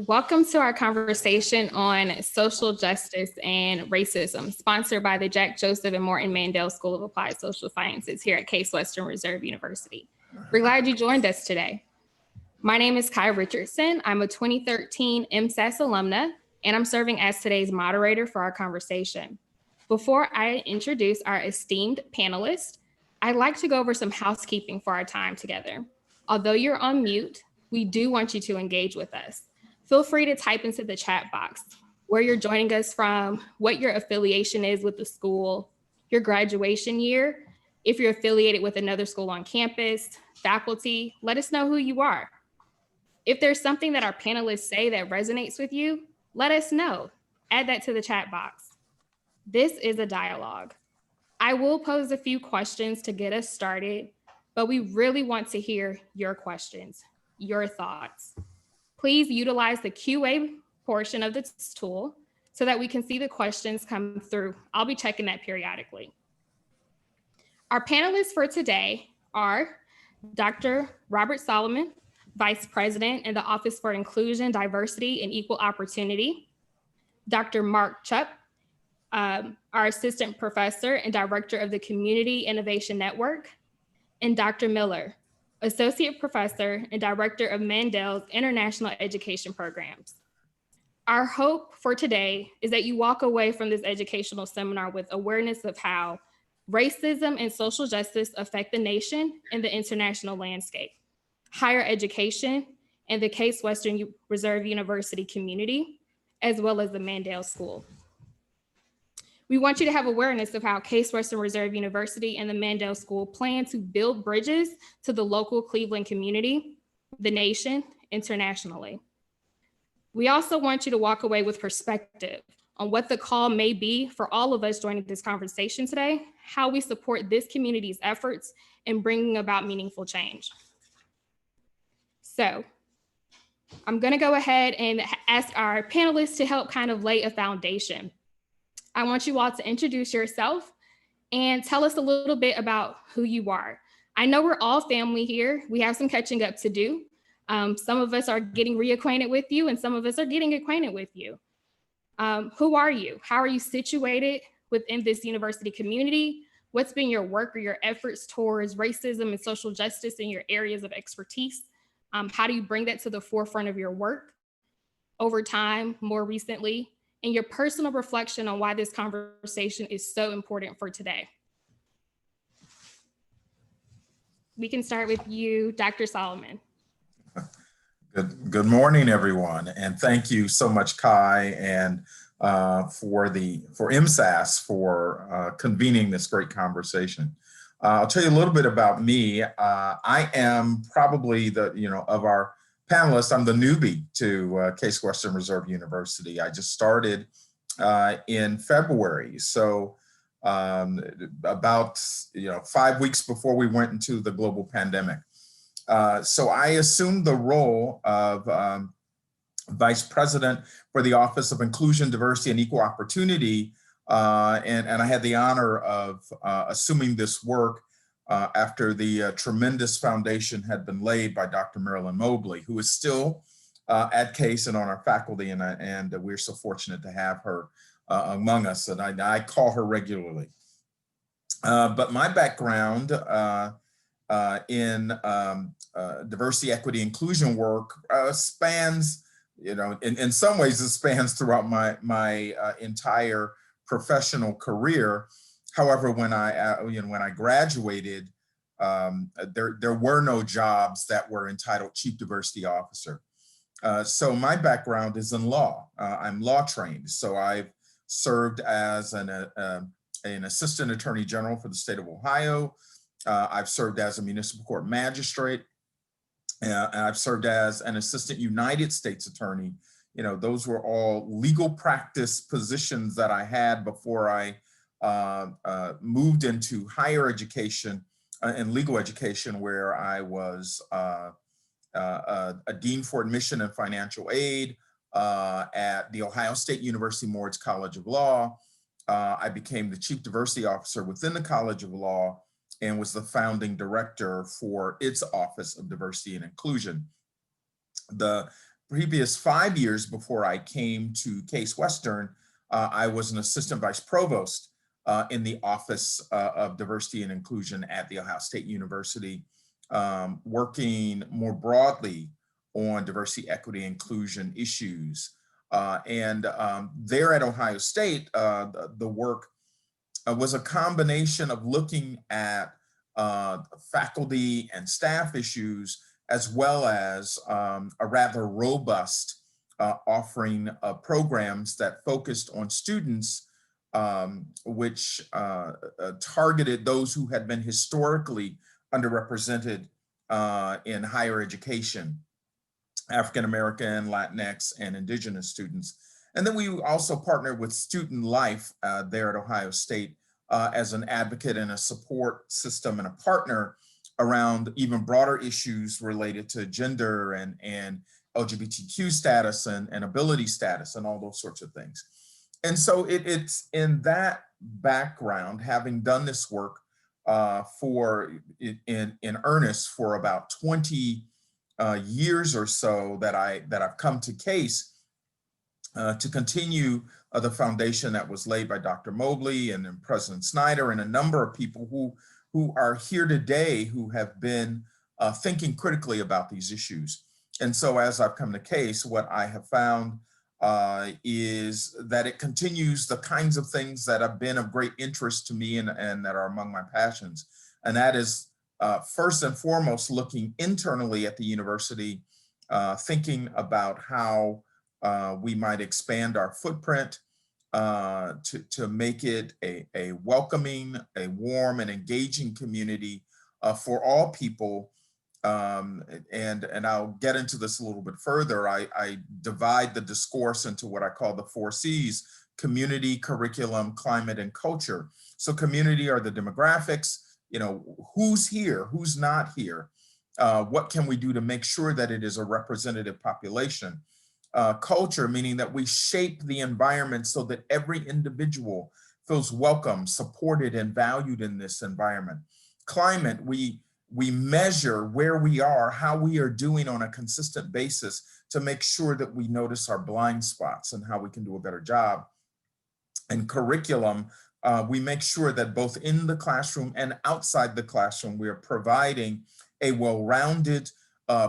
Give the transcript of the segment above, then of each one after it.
Welcome to our conversation on social justice and racism, sponsored by the Jack Joseph and Morton Mandel School of Applied Social Sciences here at Case Western Reserve University. We're glad you joined us today. My name is Kai Richardson. I'm a 2013 MSAS alumna, and I'm serving as today's moderator for our conversation. Before I introduce our esteemed panelists, I'd like to go over some housekeeping for our time together. Although you're on mute, we do want you to engage with us. Feel free to type into the chat box where you're joining us from, what your affiliation is with the school, your graduation year, if you're affiliated with another school on campus, faculty, let us know who you are. If there's something that our panelists say that resonates with you, let us know. Add that to the chat box. This is a dialogue. I will pose a few questions to get us started, but we really want to hear your questions, your thoughts. Please utilize the QA portion of this tool so that we can see the questions come through. I'll be checking that periodically. Our panelists for today are Dr. Robert Solomon, Vice President in the Office for Inclusion, Diversity, and Equal Opportunity, Dr. Mark Chupp, our Assistant Professor and Director of the Community Innovation Network, and Dr. Miller, Associate Professor and Director of Mandel's International Education Programs. Our hope for today is that you walk away from this educational seminar with awareness of how racism and social justice affect the nation and the international landscape, higher education, and the Case Western Reserve University community, as well as the Mandel School. We want you to have awareness of how Case Western Reserve University and the Mandel School plan to build bridges to the local Cleveland community, the nation, internationally. We also want you to walk away with perspective on what the call may be for all of us joining this conversation today, how we support this community's efforts in bringing about meaningful change. So I'm gonna go ahead and ask our panelists to help kind of lay a foundation. I want you all to introduce yourself and tell us a little bit about who you are. I know we're all family here. We have some catching up to do. Some of us are getting reacquainted with you and some of us are getting acquainted with you. Who are you? How are you situated within this university community? What's been your work or your efforts towards racism and social justice in your areas of expertise? How do you bring that to the forefront of your work over time, more recently? And your personal reflection on why this conversation is so important for today. We can start with you, Dr. Solomon. Good morning, everyone, and thank you so much, Kai, and for MSAS for convening this great conversation. I'll tell you a little bit about me. I am probably of our panelists, I'm the newbie to Case Western Reserve University. I just started in February, so about 5 weeks before we went into the global pandemic. So I assumed the role of Vice President for the Office of Inclusion, Diversity, and Equal Opportunity, and I had the honor of assuming this work after the tremendous foundation had been laid by Dr. Marilyn Mobley, who is still at Case and on our faculty, and we're so fortunate to have her among us, and I call her regularly. But my background in diversity, equity, inclusion work spans, in some ways it spans throughout my entire professional career. However, when I graduated, there were no jobs that were entitled Chief Diversity Officer. So my background is in law. I'm law trained. So I've served as an Assistant Attorney General for the state of Ohio. I've served as a municipal court magistrate. And I've served as an Assistant United States Attorney. Those were all legal practice positions that I had before I moved into higher education and legal education, where I was a Dean for Admission and Financial Aid at the Ohio State University Moritz College of Law. I became the Chief Diversity Officer within the College of Law and was the founding director for its Office of Diversity and Inclusion. The previous 5 years before I came to Case Western, I was an assistant vice provost in the Office of Diversity and Inclusion at The Ohio State University, working more broadly on diversity, equity, inclusion issues. There at Ohio State, the work was a combination of looking at faculty and staff issues, as well as a rather robust offering of programs that focused on students, which targeted those who had been historically underrepresented in higher education, African American, Latinx, and Indigenous students. And then we also partnered with Student Life there at Ohio State as an advocate and a support system and a partner around even broader issues related to gender and LGBTQ status and ability status and all those sorts of things. And so it's in that background, having done this work in earnest for about 20 years or so, that I've come to Case to continue the foundation that was laid by Dr. Mobley and then President Snyder and a number of people who are here today who have been thinking critically about these issues. And so as I've come to Case, what I have found is that it continues the kinds of things that have been of great interest to me and that are among my passions. And that is first and foremost, looking internally at the university, thinking about how we might expand our footprint to make it a welcoming, a warm and engaging community for all people. And I'll get into this a little bit further. I divide the discourse into what I call the 4 C's: community, curriculum, climate, and culture. So community are the demographics, who's here, who's not here, what can we do to make sure that it is a representative population. Culture, meaning that we shape the environment so that every individual feels welcome, supported, and valued in this environment. Climate, we measure where we are, how we are doing on a consistent basis to make sure that we notice our blind spots and how we can do a better job. And curriculum, we make sure that both in the classroom and outside the classroom, we are providing a well-rounded,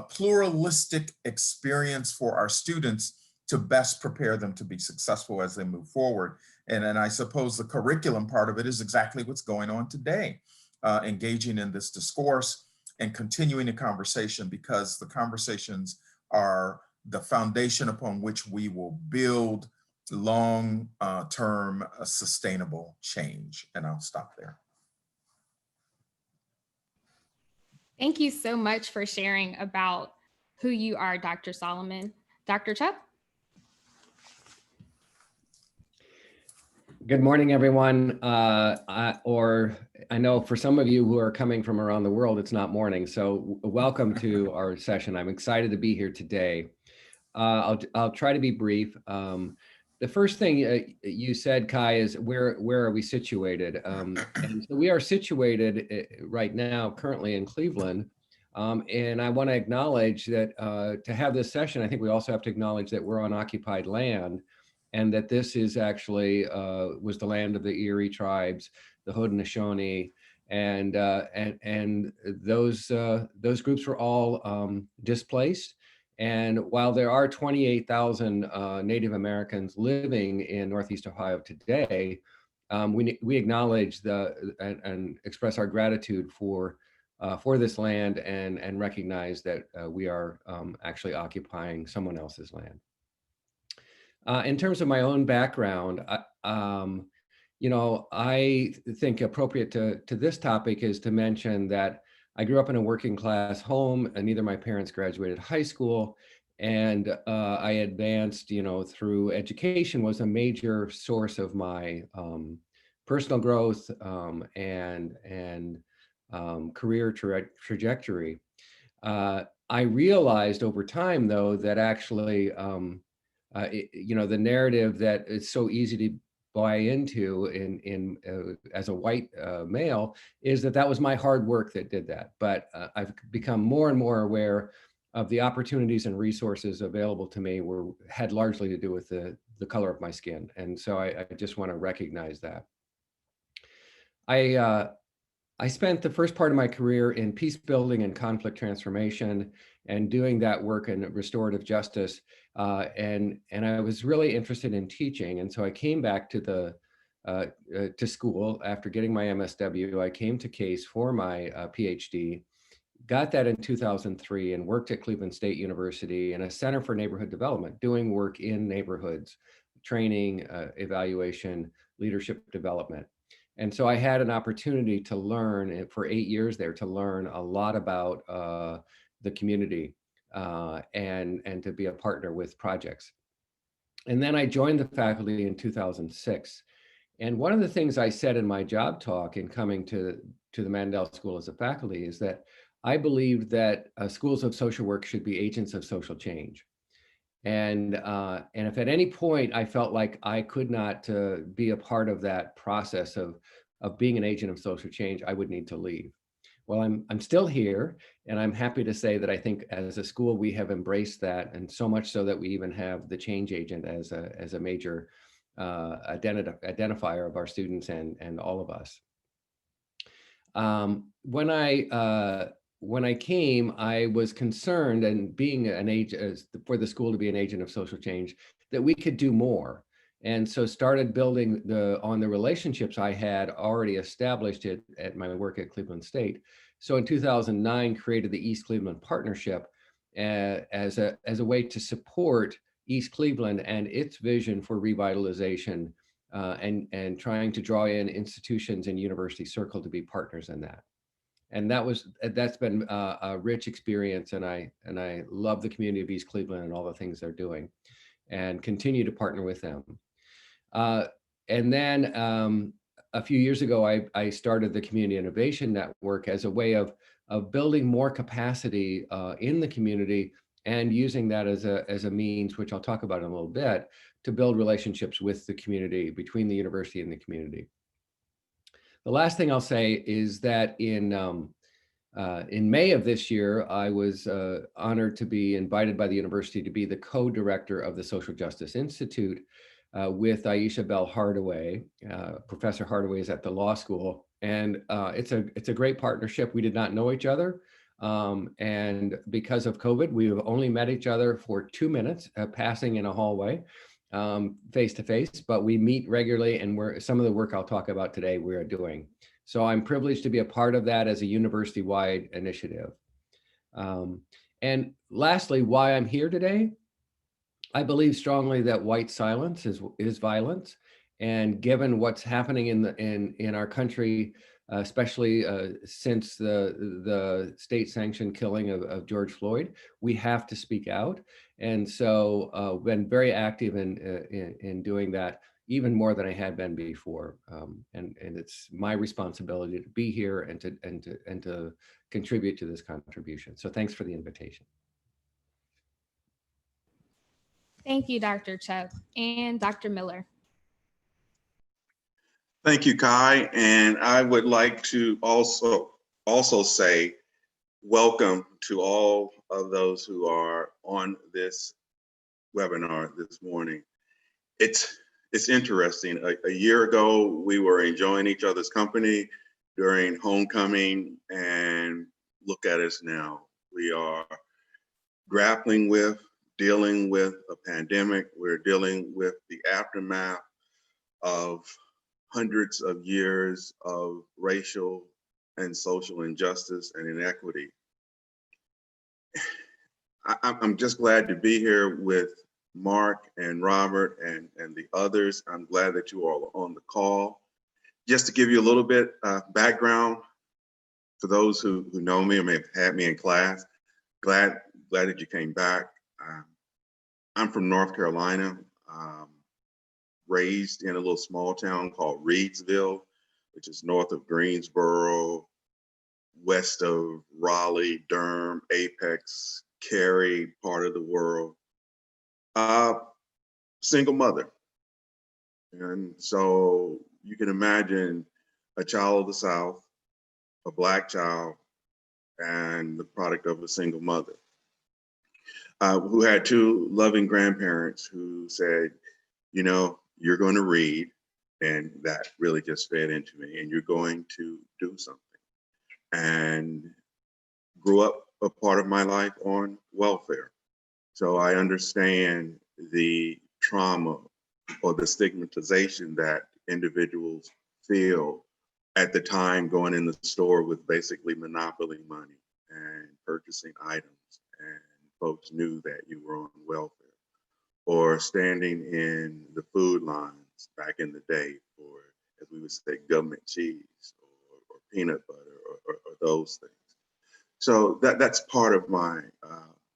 pluralistic experience for our students to best prepare them to be successful as they move forward. And I suppose the curriculum part of it is exactly what's going on today, engaging in this discourse and continuing the conversation, because the conversations are the foundation upon which we will build long-term sustainable change. And I'll stop there. Thank you so much for sharing about who you are, Dr. Solomon. Dr. Chuck? Good morning, everyone. I know for some of you who are coming from around the world, it's not morning. So welcome to our session. I'm excited to be here today. I'll try to be brief. The first thing you said, Kai, is where are we situated? And so we are situated right now, currently in Cleveland. And I want to acknowledge that to have this session, I think we also have to acknowledge that we're on occupied land, and that this is actually was the land of the Erie tribes, the Haudenosaunee, and those groups were all displaced. And while there are 28,000 Native Americans living in Northeast Ohio today, we acknowledge and express our gratitude for this land and recognize that we are actually occupying someone else's land. In terms of my own background, I think appropriate to this topic is to mention that I grew up in a working class home, and neither my parents graduated high school, and I advanced, through education was a major source of my personal growth and career trajectory. I realized over time, though, that actually, the narrative that it's so easy to buy into as a white male is that was my hard work that did that. But I've become more and more aware of the opportunities and resources available to me had largely to do with the color of my skin. And so I just want to recognize that. I spent the first part of my career in peace building and conflict transformation and doing that work in restorative justice. And I was really interested in teaching. And so I came back to school after getting my MSW. I came to Case for my PhD, got that in 2003, and worked at Cleveland State University in a Center for Neighborhood Development, doing work in neighborhoods, training, evaluation, leadership development. And so I had an opportunity to learn for 8 years there, to learn a lot about the community and to be a partner with projects. And then I joined the faculty in 2006. And one of the things I said in my job talk in coming to the Mandel School as a faculty is that I believed that schools of social work should be agents of social change. And if at any point I felt like I could not be a part of that process of being an agent of social change, I would need to leave. Well, I'm still here, and I'm happy to say that I think as a school we have embraced that, and so much so that we even have the change agent as a major identifier of our students and all of us. When I came, I was concerned, and being an agent for the school to be an agent of social change, that we could do more. And so started building on the relationships I had already established at my work at Cleveland State. So in 2009, created the East Cleveland Partnership as a way to support East Cleveland and its vision for revitalization and trying to draw in institutions and University Circle to be partners in that. And that's been a rich experience, and I love the community of East Cleveland and all the things they're doing, and continue to partner with them. And then a few years ago, I started the Community Innovation Network as a way of building more capacity in the community, and using that as a means, which I'll talk about in a little bit, to build relationships with the community, between the university and the community. The last thing I'll say is that in May of this year, I was honored to be invited by the university to be the co-director of the Social Justice Institute with Aisha Bell Hardaway. Professor Hardaway is at the law school, and it's a great partnership. We did not know each other, and because of COVID, we have only met each other for 2 minutes, passing in a hallway, face to face, but we meet regularly, and some of the work I'll talk about today we are doing. So I'm privileged to be a part of that as a university-wide initiative. And lastly, why I'm here today, I believe strongly that white silence is violence, and given what's happening in our country, especially since the state-sanctioned killing of George Floyd, we have to speak out. And so been very active in doing that, even more than I had been before. And it's my responsibility to be here and to contribute to this contribution. So thanks for the invitation. Thank you, Dr. Chuck. And Dr. Miller. Thank you, Kai. And I would like to also say welcome to all of those who are on this webinar this morning. It's interesting. A year ago, we were enjoying each other's company during homecoming, and look at us now. We are dealing with a pandemic. We're dealing with the aftermath of hundreds of years of racial and social injustice and inequity. I'm just glad to be here with Mark and Robert and the others. I'm glad that you all are on the call. Just to give you a little bit background for those who know me or may have had me in class, glad that you came back. I'm from North Carolina, raised in a little small town called Reidsville, which is north of Greensboro, west of Raleigh, Durham, Apex, Cary, part of the world. Single mother. And so you can imagine a child of the South, a Black child, and the product of a single mother. who had two loving grandparents who said, you know, you're going to read, and that really just fed into me, and you're going to do something. And grew up a part of my life on welfare. So I understand the trauma or the stigmatization that individuals feel at the time going in the store with basically monopoly money and purchasing items, and folks knew that you were on welfare, or standing in the food lines back in the day for, as we would say, government cheese or peanut butter or those things. So that's part of my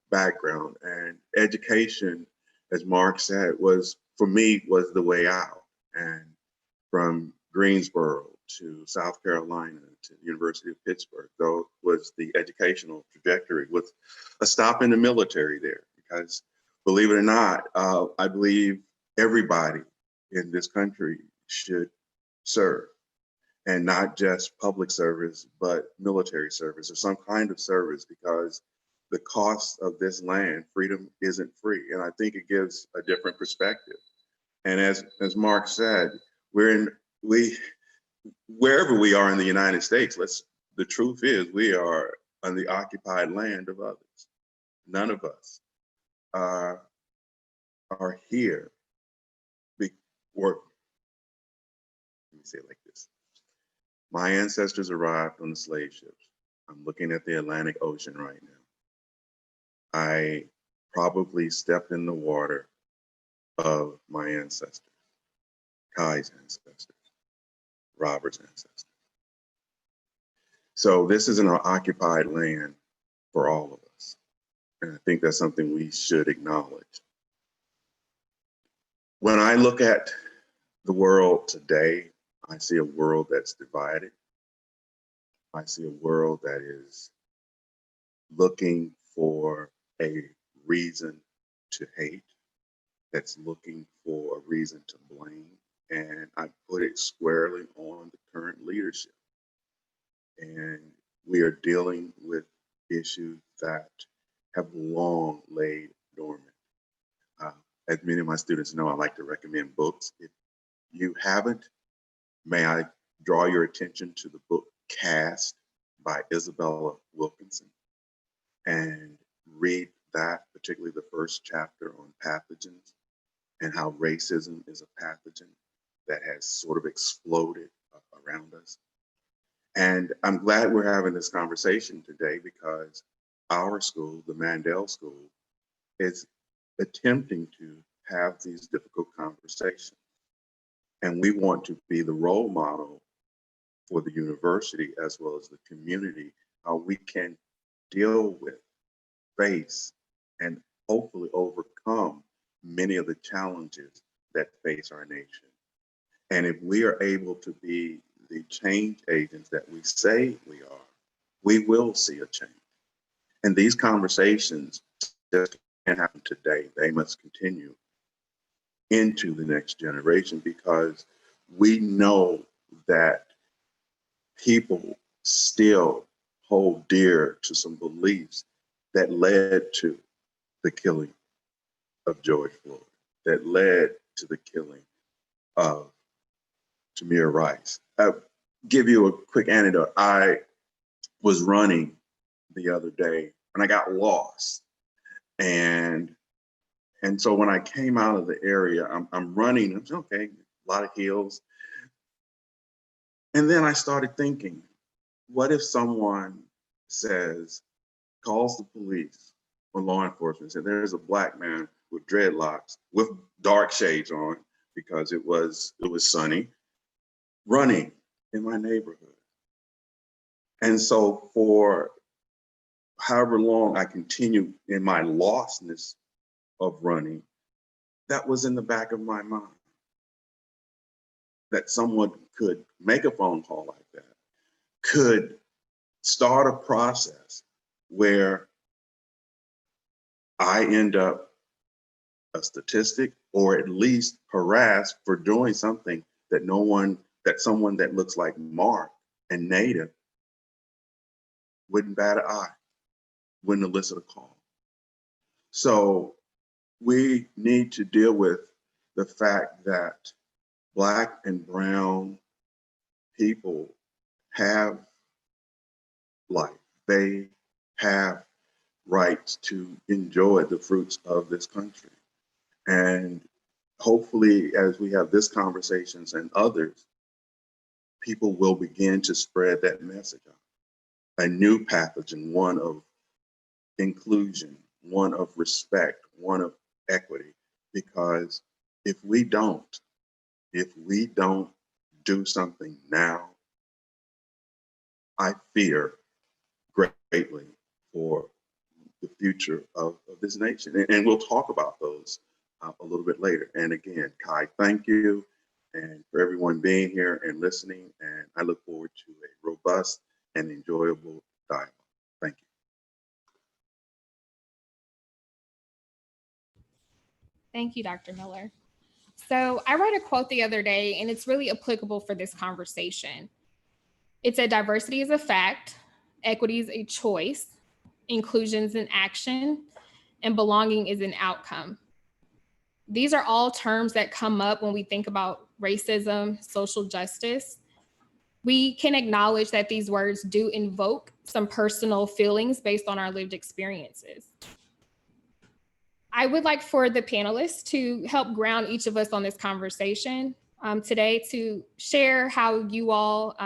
background, and education, as Mark said, was, for me, was the way out. And from Greensboro to South Carolina to the University of Pittsburgh, though, was the educational trajectory, with a stop in the military there, because believe it or not, I believe everybody in this country should serve, and not just public service, but military service or some kind of service, because the cost of this land, freedom, isn't free. And I think it gives a different perspective. And as Mark said, wherever we are in the United States, the truth is we are on the occupied land of others. None of us are here. Let me say it like this. My ancestors arrived on the slave ships. I'm looking at the Atlantic Ocean right now. I probably stepped in the water of my ancestors, Kai's ancestors, Robert's ancestors. So this is an occupied land for all of us. And I think that's something we should acknowledge. When I look at the world today, I see a world that's divided. I see a world that is looking for a reason to hate, that's looking for a reason to blame. And I put it squarely on the current leadership. And we are dealing with issues that have long laid dormant. As many of my students know, I like to recommend books. If you haven't, may I draw your attention to the book Caste by Isabella Wilkinson, and read that, particularly the first chapter on pathogens and how racism is a pathogen that has sort of exploded around us. And I'm glad we're having this conversation today, because our school, the Mandel School, is attempting to have these difficult conversations. And we want to be the role model for the university as well as the community, how we can deal with, face, and hopefully overcome many of the challenges that face our nation. And if we are able to be the change agents that we say we are, we will see a change. And these conversations just can't happen today. They must continue into the next generation, because we know that people still hold dear to some beliefs that led to the killing of George Floyd, that led to the killing of Tamir Rice. I'll give you a quick anecdote. I was running the other day and I got lost. And so when I came out of the area, I'm running, I'm okay, a lot of hills. And then I started thinking, what if someone calls the police or law enforcement, and said, there's a Black man with dreadlocks with dark shades on, because it was sunny, running in my neighborhood. And so for however long I continued in my lostness of running, that was in the back of my mind, that someone could make a phone call like that, could start a process where I end up a statistic, or at least harassed for doing something that someone that looks like Mark and Native wouldn't bat an eye, wouldn't elicit a call. So we need to deal with the fact that Black and brown people have life. They have rights to enjoy the fruits of this country. And hopefully, as we have this conversations and others, people will begin to spread that message out. A new pathogen, one of inclusion, one of respect, one of equity. Because if we don't do something now, I fear greatly for the future of this nation. And we'll talk about those a little bit later. And again, Kai, thank you, and for everyone being here and listening. And I look forward to a robust and enjoyable dialogue. Thank you. Thank you, Dr. Miller. So I read a quote the other day, and it's really applicable for this conversation. It said, diversity is a fact, equity is a choice, inclusion is an action, and belonging is an outcome. These are all terms that come up when we think about racism, social justice. We can acknowledge that these words do invoke some personal feelings based on our lived experiences. I would like for the panelists to help ground each of us on this conversation today, to share how you all,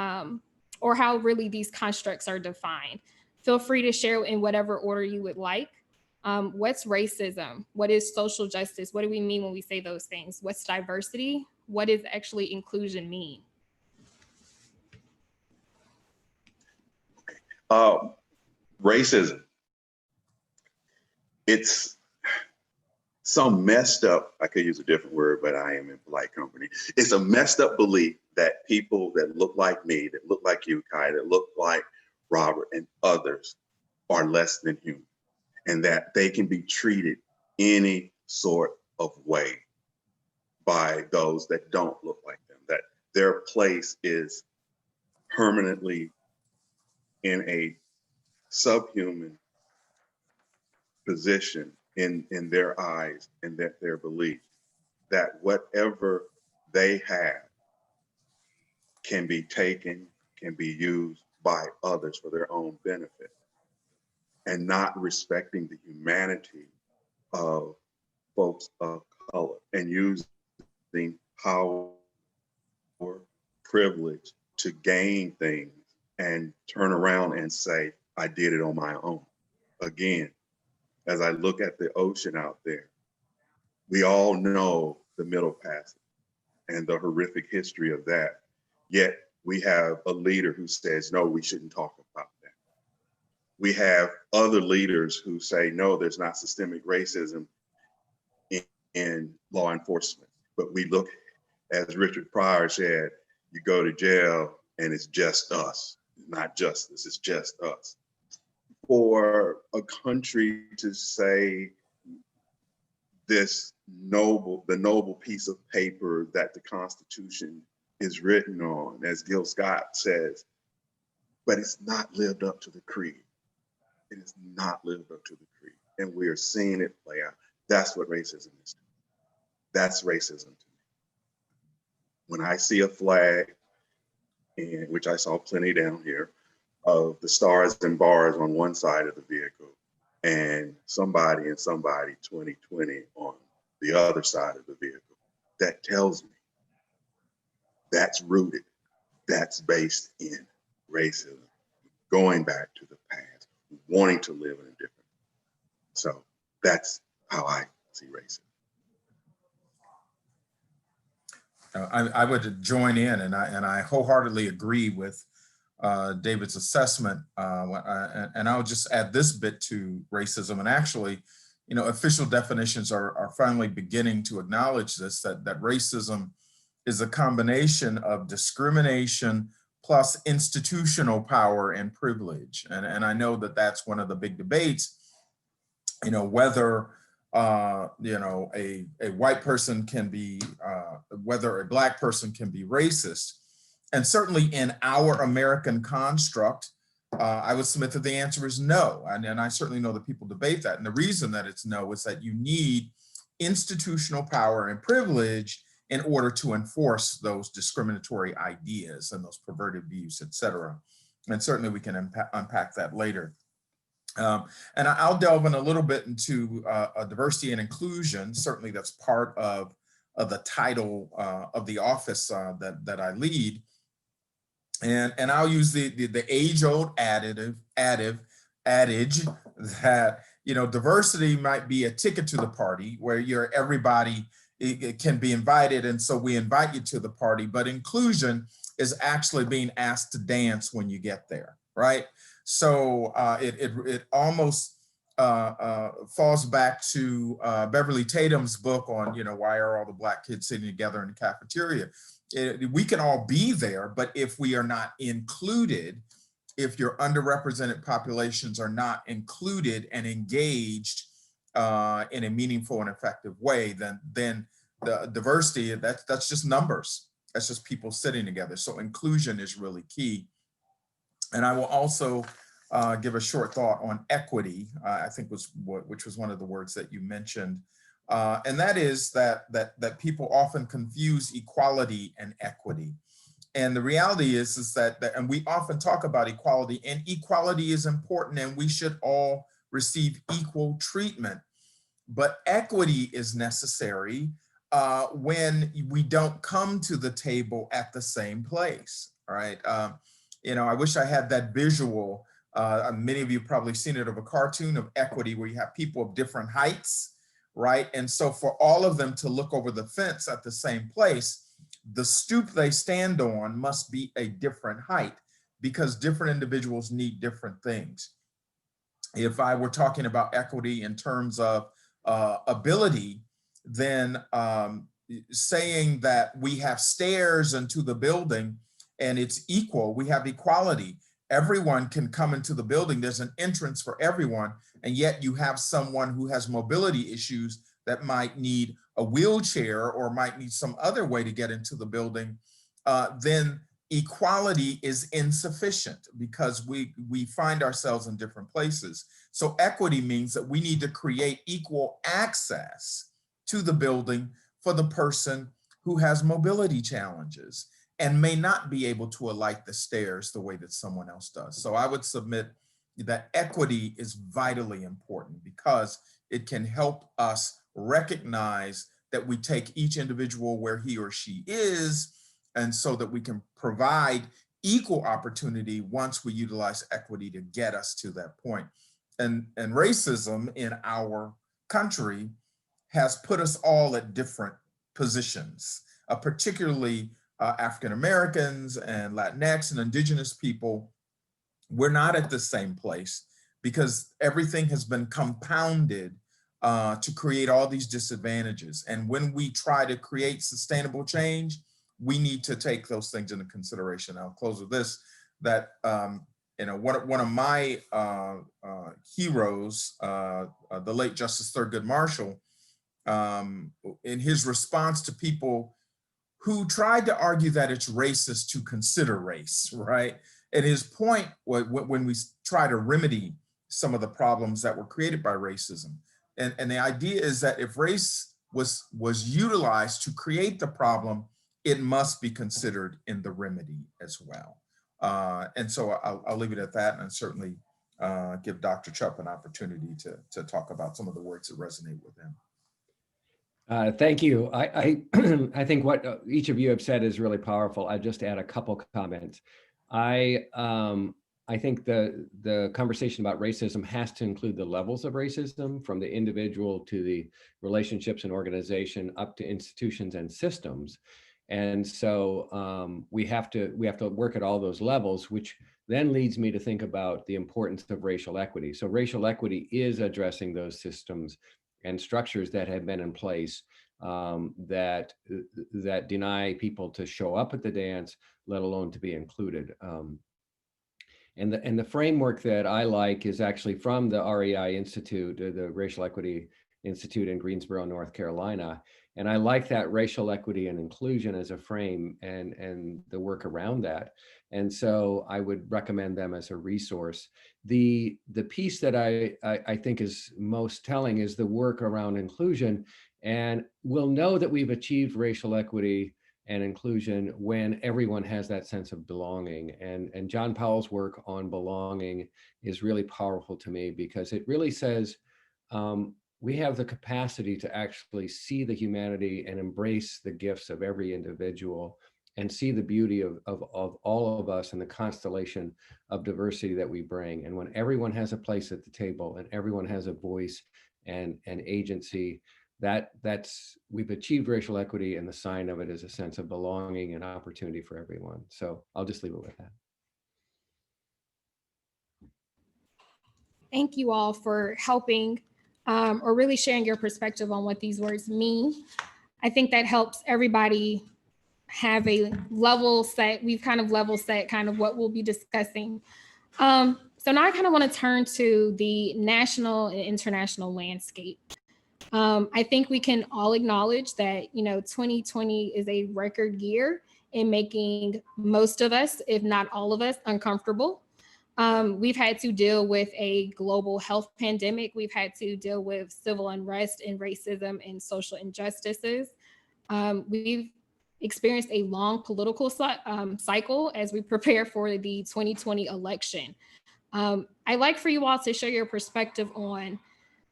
or how really these constructs are defined. Feel free to share in whatever order you would like. What's racism? What is social justice? What do we mean when we say those things? What's diversity? What does actually inclusion mean? Racism. It's some messed up, I could use a different word, but I am in polite company. It's a messed up belief that people that look like me, that look like you, Kai, that look like Robert and others are less than human, and that they can be treated any sort of way by those that don't look like them, that their place is permanently in a subhuman position in their eyes and that their belief, that whatever they have can be taken, can be used by others for their own benefit, and not respecting the humanity of folks of color and using power, privilege to gain things and turn around and say, I did it on my own. Again, as I look at the ocean out there, we all know the Middle Passage and the horrific history of that. Yet we have a leader who says, no, we shouldn't talk about that. We have other leaders who say, no, there's not systemic racism in law enforcement. But we look, as Richard Pryor said, you go to jail and it's just us, not justice, it's just us. For a country to say the noble piece of paper that the Constitution is written on, as Gil Scott says, but it's not lived up to the creed. It is not lived up to the creed. And we are seeing it play out. That's what racism is. That's racism to me. When I see a flag, and which I saw plenty down here, of the stars and bars on one side of the vehicle, and somebody 2020 on the other side of the vehicle, that tells me that's rooted, that's based in racism, going back to the past, wanting to live in a different. So that's how I see racism. I would join in, and I wholeheartedly agree with David's assessment. And I'll just add this bit to racism. And actually, you know, official definitions are finally beginning to acknowledge this, that racism is a combination of discrimination plus institutional power and privilege. And I know that that's one of the big debates, you know, whether you know, a white person can be, whether a Black person can be racist. And certainly in our American construct, I would submit that the answer is no. And I certainly know that people debate that. And the reason that it's no is that you need institutional power and privilege in order to enforce those discriminatory ideas and those perverted views, et cetera. And certainly we can unpack that later. And I'll delve in a little bit into diversity and inclusion. Certainly that's part of the title of the office that I lead. And I'll use the age-old adage that, you know, diversity might be a ticket to the party where everybody it can be invited, and so we invite you to the party, but inclusion is actually being asked to dance when you get there, right? So it almost falls back to Beverly Tatum's book on, you know, why are all the Black kids sitting together in the cafeteria? We can all be there, but if we are not included, if your underrepresented populations are not included and engaged in a meaningful and effective way, then the diversity, that's just numbers. That's just people sitting together. So inclusion is really key. And I will also give a short thought on equity, I think which was one of the words that you mentioned. And that is that people often confuse equality and equity. And the reality is that, and we often talk about equality, and equality is important, and we should all receive equal treatment. But equity is necessary when we don't come to the table at the same place, all right? You know, I wish I had that visual. Many of you probably seen it, of a cartoon of equity where you have people of different heights, right? And so for all of them to look over the fence at the same place, the stoop they stand on must be a different height, because different individuals need different things. If I were talking about equity in terms of ability, then saying that we have stairs into the building and it's equal, we have equality. Everyone can come into the building. There's an entrance for everyone. And yet you have someone who has mobility issues that might need a wheelchair or might need some other way to get into the building. Then equality is insufficient, because we find ourselves in different places. So equity means that we need to create equal access to the building for the person who has mobility challenges and may not be able to alight the stairs the way that someone else does. So I would submit that equity is vitally important, because it can help us recognize that we take each individual where he or she is, and so that we can provide equal opportunity once we utilize equity to get us to that point. And racism in our country has put us all at different positions, particularly African Americans and Latinx and indigenous people. We're not at the same place because everything has been compounded to create all these disadvantages. And when we try to create sustainable change, we need to take those things into consideration. I'll close with this, that you know, one of my heroes, the late Justice Thurgood Marshall, in his response to people who tried to argue that it's racist to consider race, right? And his point, when we try to remedy some of the problems that were created by racism, and the idea is that if race was utilized to create the problem, it must be considered in the remedy as well. And so I'll leave it at that, and certainly give Dr. Chupp an opportunity to talk about some of the words that resonate with him. Thank you. I think what each of you have said is really powerful. I just add a couple comments. I think the conversation about racism has to include the levels of racism, from the individual to the relationships and organization up to institutions and systems. And so we have to work at all those levels, which then leads me to think about the importance of racial equity. So racial equity is addressing those systems and structures that have been in place that deny people to show up at the dance, let alone to be included. And the framework that I like is actually from the REI Institute, the Racial Equity Institute in Greensboro, North Carolina. And I like that racial equity and inclusion as a frame and the work around that. And so I would recommend them as a resource. The piece that I think is most telling is the work around inclusion. And we'll know that we've achieved racial equity and inclusion when everyone has that sense of belonging. And John Powell's work on belonging is really powerful to me, because it really says, we have the capacity to actually see the humanity and embrace the gifts of every individual and see the beauty of all of us and the constellation of diversity that we bring. And when everyone has a place at the table and everyone has a voice and agency, we've achieved racial equity, and the sign of it is a sense of belonging and opportunity for everyone. So I'll just leave it with that. Thank you all for helping or really sharing your perspective on what these words mean. I think that helps everybody have a level set. We've kind of level set kind of what we'll be discussing. So now I kind of want to turn to the national and international landscape. I think we can all acknowledge that, 2020 is a record year in making most of us, if not all of us, uncomfortable. We've had to deal with a global health pandemic. We've had to deal with civil unrest and racism and social injustices. We've experienced a long political cycle as we prepare for the 2020 election. I'd like for you all to share your perspective on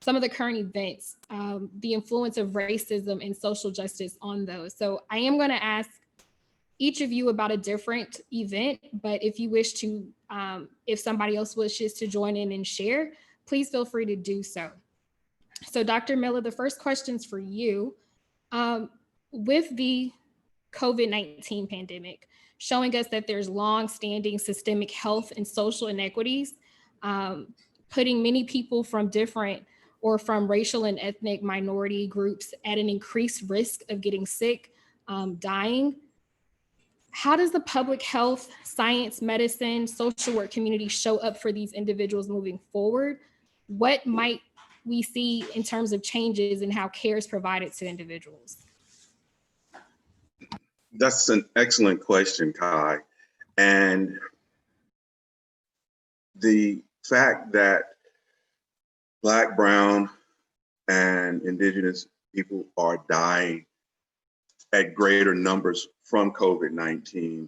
some of the current events, the influence of racism and social justice on those. So I am going to ask each of you about a different event, but if you wish to, if somebody else wishes to join in and share, please feel free to do so. So Dr. Miller, the first question's for you. With the COVID-19 pandemic showing us that there's long-standing systemic health and social inequities, putting many people from different or from racial and ethnic minority groups at an increased risk of getting sick, dying. How does the public health, science, medicine, social work community show up for these individuals moving forward? What might we see in terms of changes in how care is provided to individuals? That's an excellent question, Kai. And the fact that Black, Brown, and Indigenous people are dying at greater numbers from COVID-19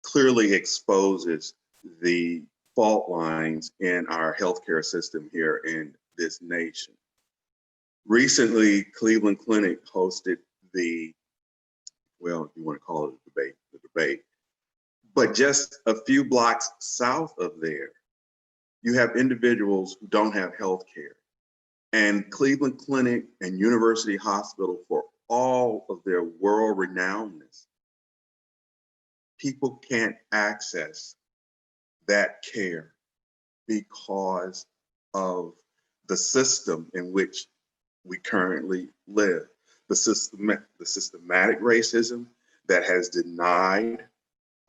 clearly exposes the fault lines in our healthcare system here in this nation. Recently, Cleveland Clinic hosted the, well, if you want to call it the debate, but just a few blocks south of there, you have individuals who don't have health care. And Cleveland Clinic and University Hospital, for all of their world renownedness, people can't access that care because of the system in which we currently live. The systematic racism that has denied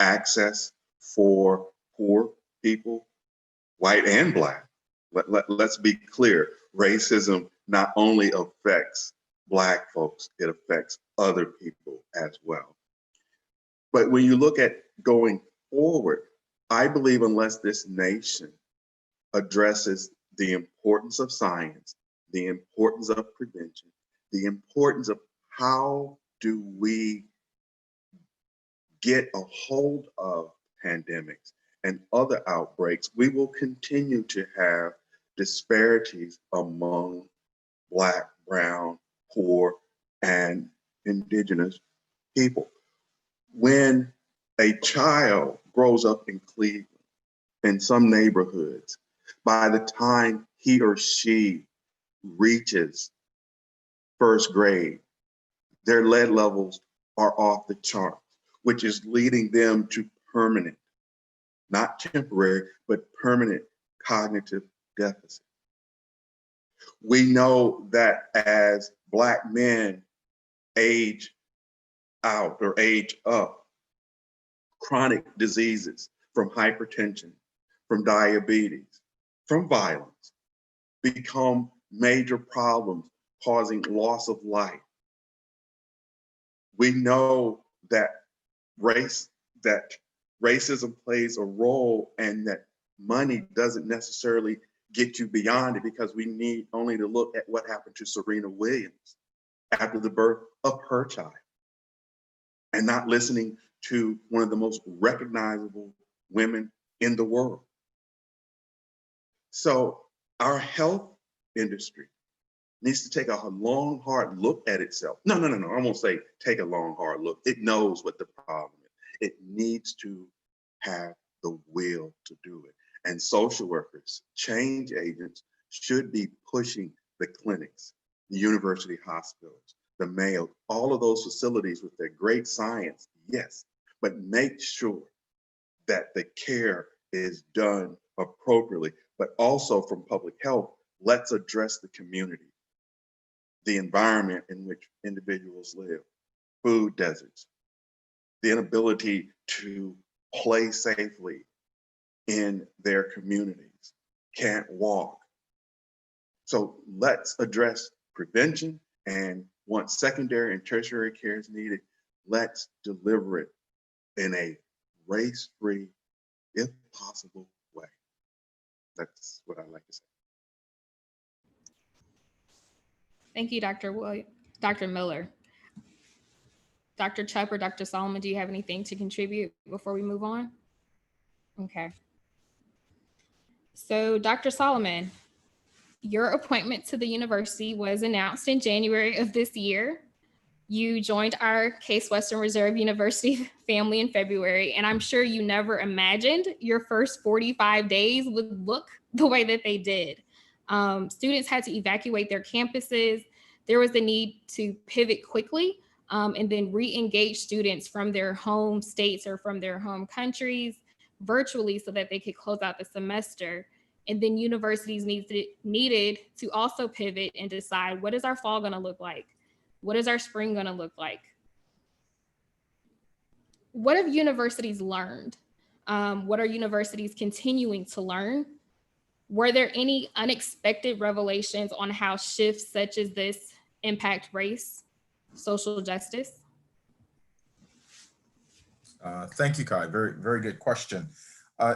access for poor people, white and Black. Let's be clear, racism not only affects Black folks, it affects other people as well. But when you look at going forward, I believe unless this nation addresses the importance of science, the importance of prevention, the importance of how do we get a hold of pandemics and other outbreaks, we will continue to have disparities among Black, brown, poor, and Indigenous people. When a child grows up in Cleveland, in some neighborhoods, by the time he or she reaches first grade, their lead levels are off the charts, which is leading them to permanent, not temporary, but permanent cognitive deficit. We know that as Black men age out or age up, chronic diseases from hypertension, from diabetes, from violence become major problems causing loss of life. We know that racism plays a role, and that money doesn't necessarily get you beyond it, because we need only to look at what happened to Serena Williams after the birth of her child, and not listening to one of the most recognizable women in the world. So our health industry needs to take a long, hard look at itself. No, I won't say take a long, hard look. It knows what the problem is. It needs to have the will to do it. And social workers, change agents, should be pushing the clinics, the university hospitals, the Mayo, all of those facilities with their great science, yes, but make sure that the care is done appropriately. But also from public health, let's address the community, the environment in which individuals live, food deserts, the inability to play safely in their communities, can't walk. So let's address prevention, and once secondary and tertiary care is needed, let's deliver it in a race-free, if possible, way. That's what I'd like to say. Thank you, Dr. Miller. Dr. Chubb or Dr. Solomon, do you have anything to contribute before we move on? Okay. So, Dr. Solomon, your appointment to the university was announced in January of this year. You joined our Case Western Reserve University family in February, and I'm sure you never imagined your first 45 days would look the way that they did. Students had to evacuate their campuses. There was the need to pivot quickly and then re-engage students from their home states or from their home countries virtually so that they could close out the semester. And then universities needed to also pivot and decide, what is our fall going to look like? What is our spring going to look like? What have universities learned? What are universities continuing to learn? Were there any unexpected revelations on how shifts such as this impact race, social justice? Thank you, Kai. Very, very good question.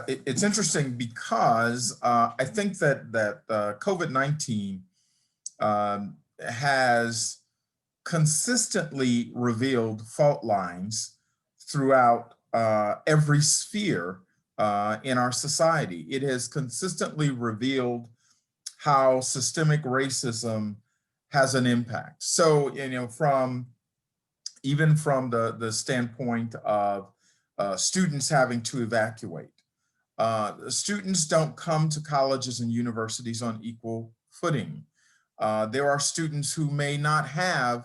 It's interesting because I think that COVID-19 has consistently revealed fault lines throughout every sphere in our society. It has consistently revealed how systemic racism has an impact. So, even from the standpoint of students having to evacuate, students don't come to colleges and universities on equal footing. There are students who may not have,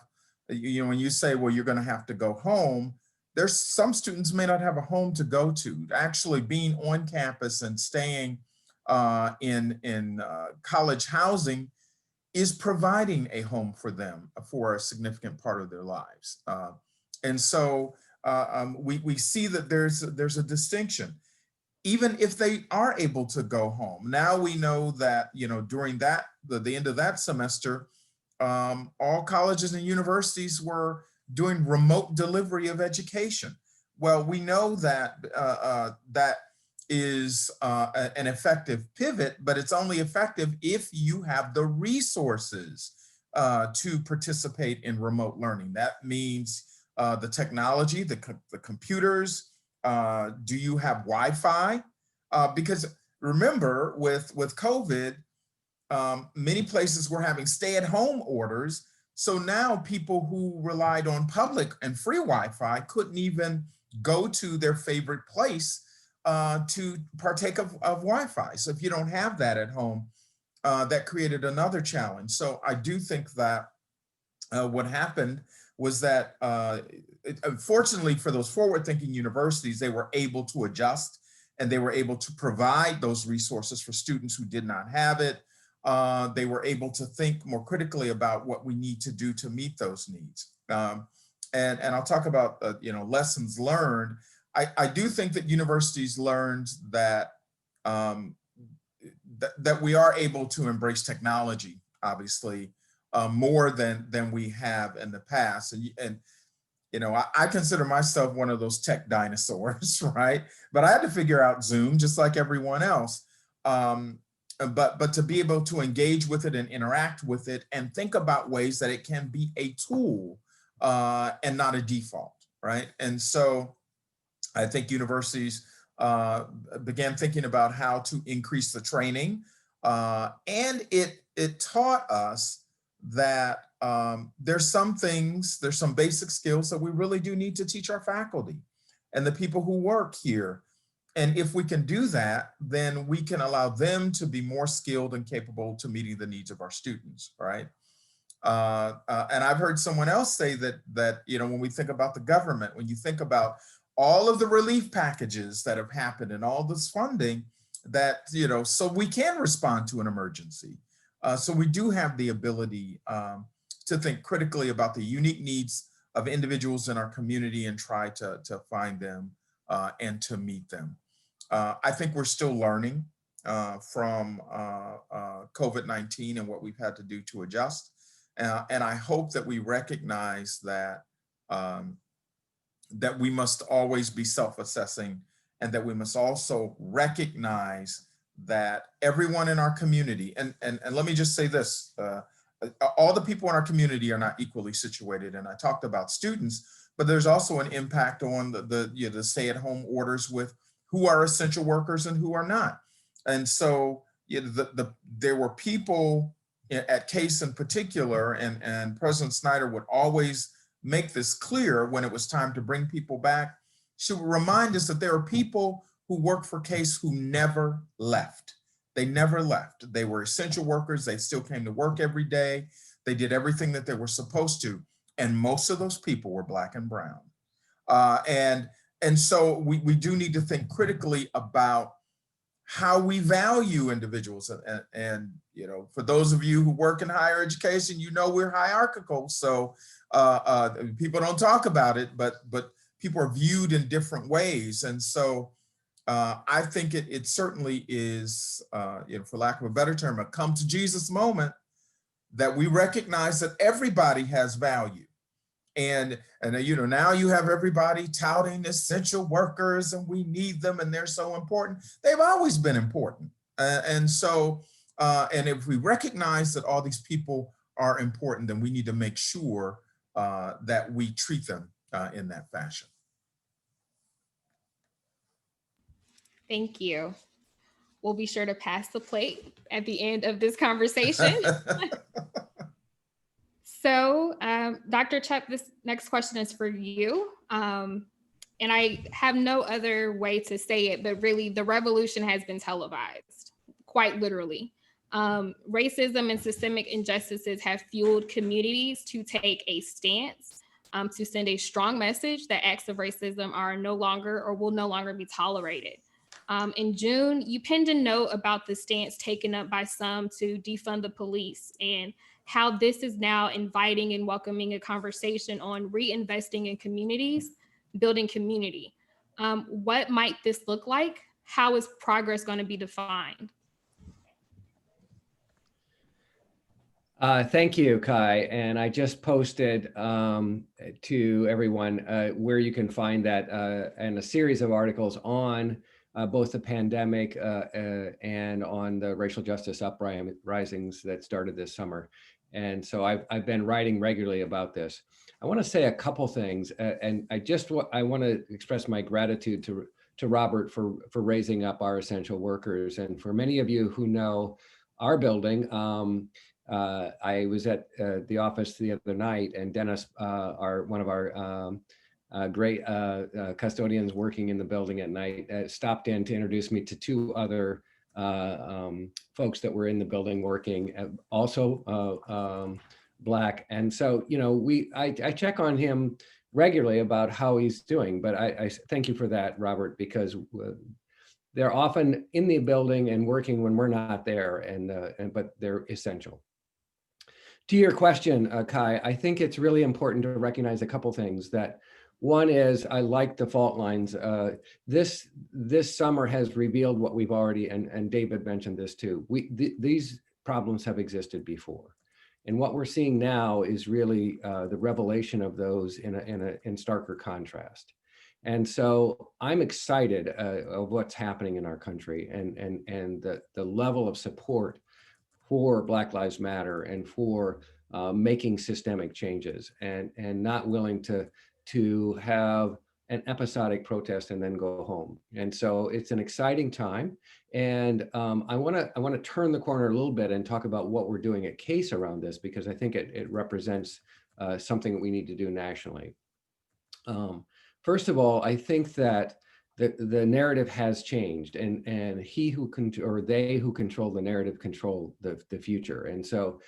when you say, well, you're going to have to go home, there's some students may not have a home to go to. Actually being on campus and staying in college housing is providing a home for them for a significant part of their lives. And so we see that there's a distinction. Even if they are able to go home, now we know that, during the end of that semester, all colleges and universities were doing remote delivery of education. Well, we know that that is an effective pivot, but it's only effective if you have the resources to participate in remote learning. That means the technology, the computers. Do you have Wi-Fi? Because remember, with COVID, many places were having stay-at-home orders. So now people who relied on public and free Wi-Fi couldn't even go to their favorite place to partake of Wi-Fi. So if you don't have that at home, that created another challenge. So I do think that what happened was that, unfortunately for those forward-thinking universities, they were able to adjust and they were able to provide those resources for students who did not have it. They were able to think more critically about what we need to do to meet those needs. And I'll talk about lessons learned. I do think that universities learned that that we are able to embrace technology, obviously, more than we have in the past. And you know, I consider myself one of those tech dinosaurs, right? But I had to figure out Zoom just like everyone else. But to be able to engage with it and interact with it and think about ways that it can be a tool and not a default, right? And so I think universities began thinking about how to increase the training, and it taught us that there's some basic skills that we really do need to teach our faculty and the people who work here. And if we can do that, then we can allow them to be more skilled and capable to meeting the needs of our students, right? And I've heard someone else say that you know, when we think about the government, when you think about all of the relief packages that have happened and all this funding, that, you know, so we can respond to an emergency. So we do have the ability to think critically about the unique needs of individuals in our community and try to find them and to meet them. I think we're still learning from COVID-19 and what we've had to do to adjust. And I hope that we recognize that that we must always be self-assessing, and that we must also recognize that everyone in our community, and let me just say this, all the people in our community are not equally situated. And I talked about students, but there's also an impact on the stay-at-home orders with who are essential workers and who are not. And so there were people at Case in particular, and President Snyder would always make this clear when it was time to bring people back. She would remind us that there are people who work for Case who never left. They never left. They were essential workers. They still came to work every day. They did everything that they were supposed to. And most of those people were Black and brown. And so we do need to think critically about how we value individuals. And you know, for those of you who work in higher education, you know we're hierarchical. So people don't talk about it, but people are viewed in different ways. And so I think it certainly is, you know, for lack of a better term, a come to Jesus moment, that we recognize that everybody has value. And you know, now you have everybody touting essential workers and we need them and they're so important. They've always been important. And so, and if we recognize that all these people are important, then we need to make sure that we treat them in that fashion. Thank you. We'll be sure to pass the plate at the end of this conversation. So, Dr. Chuck, this next question is for you. And I have no other way to say it, but really the revolution has been televised, quite literally. Racism and systemic injustices have fueled communities to take a stance, to send a strong message that acts of racism are no longer or will no longer be tolerated. In June, you penned a note about the stance taken up by some to defund the police and how this is now inviting and welcoming a conversation on reinvesting in communities, building community. What might this look like? How is progress going to be defined? Thank you, Kai. And I just posted to everyone where you can find that and a series of articles on both the pandemic and on the racial justice uprisings that started this summer. And so I've been writing regularly about this. I want to say a couple things, and I want to express my gratitude to Robert for raising up our essential workers. And for many of you who know our building, I was at the office the other night, and Dennis, one of our great custodians working in the building at night, stopped in to introduce me to two other folks that were in the building working, also Black. And so, you know, I check on him regularly about how he's doing, but I thank you for that, Robert, because they're often in the building and working when we're not there, but they're essential. To your question, Kai, I think it's really important to recognize a couple things. That one is, I like the fault lines. This summer has revealed what we've already, and David mentioned this too, these problems have existed before. And what we're seeing now is really the revelation of those in starker contrast. And so I'm excited of what's happening in our country and the level of support for Black Lives Matter and for making systemic changes and not willing to have an episodic protest and then go home. And so it's an exciting time. And I want to turn the corner a little bit and talk about what we're doing at CASE around this, because I think it represents something that we need to do nationally. First of all, I think that the narrative has changed, and they who control the narrative control the future. And so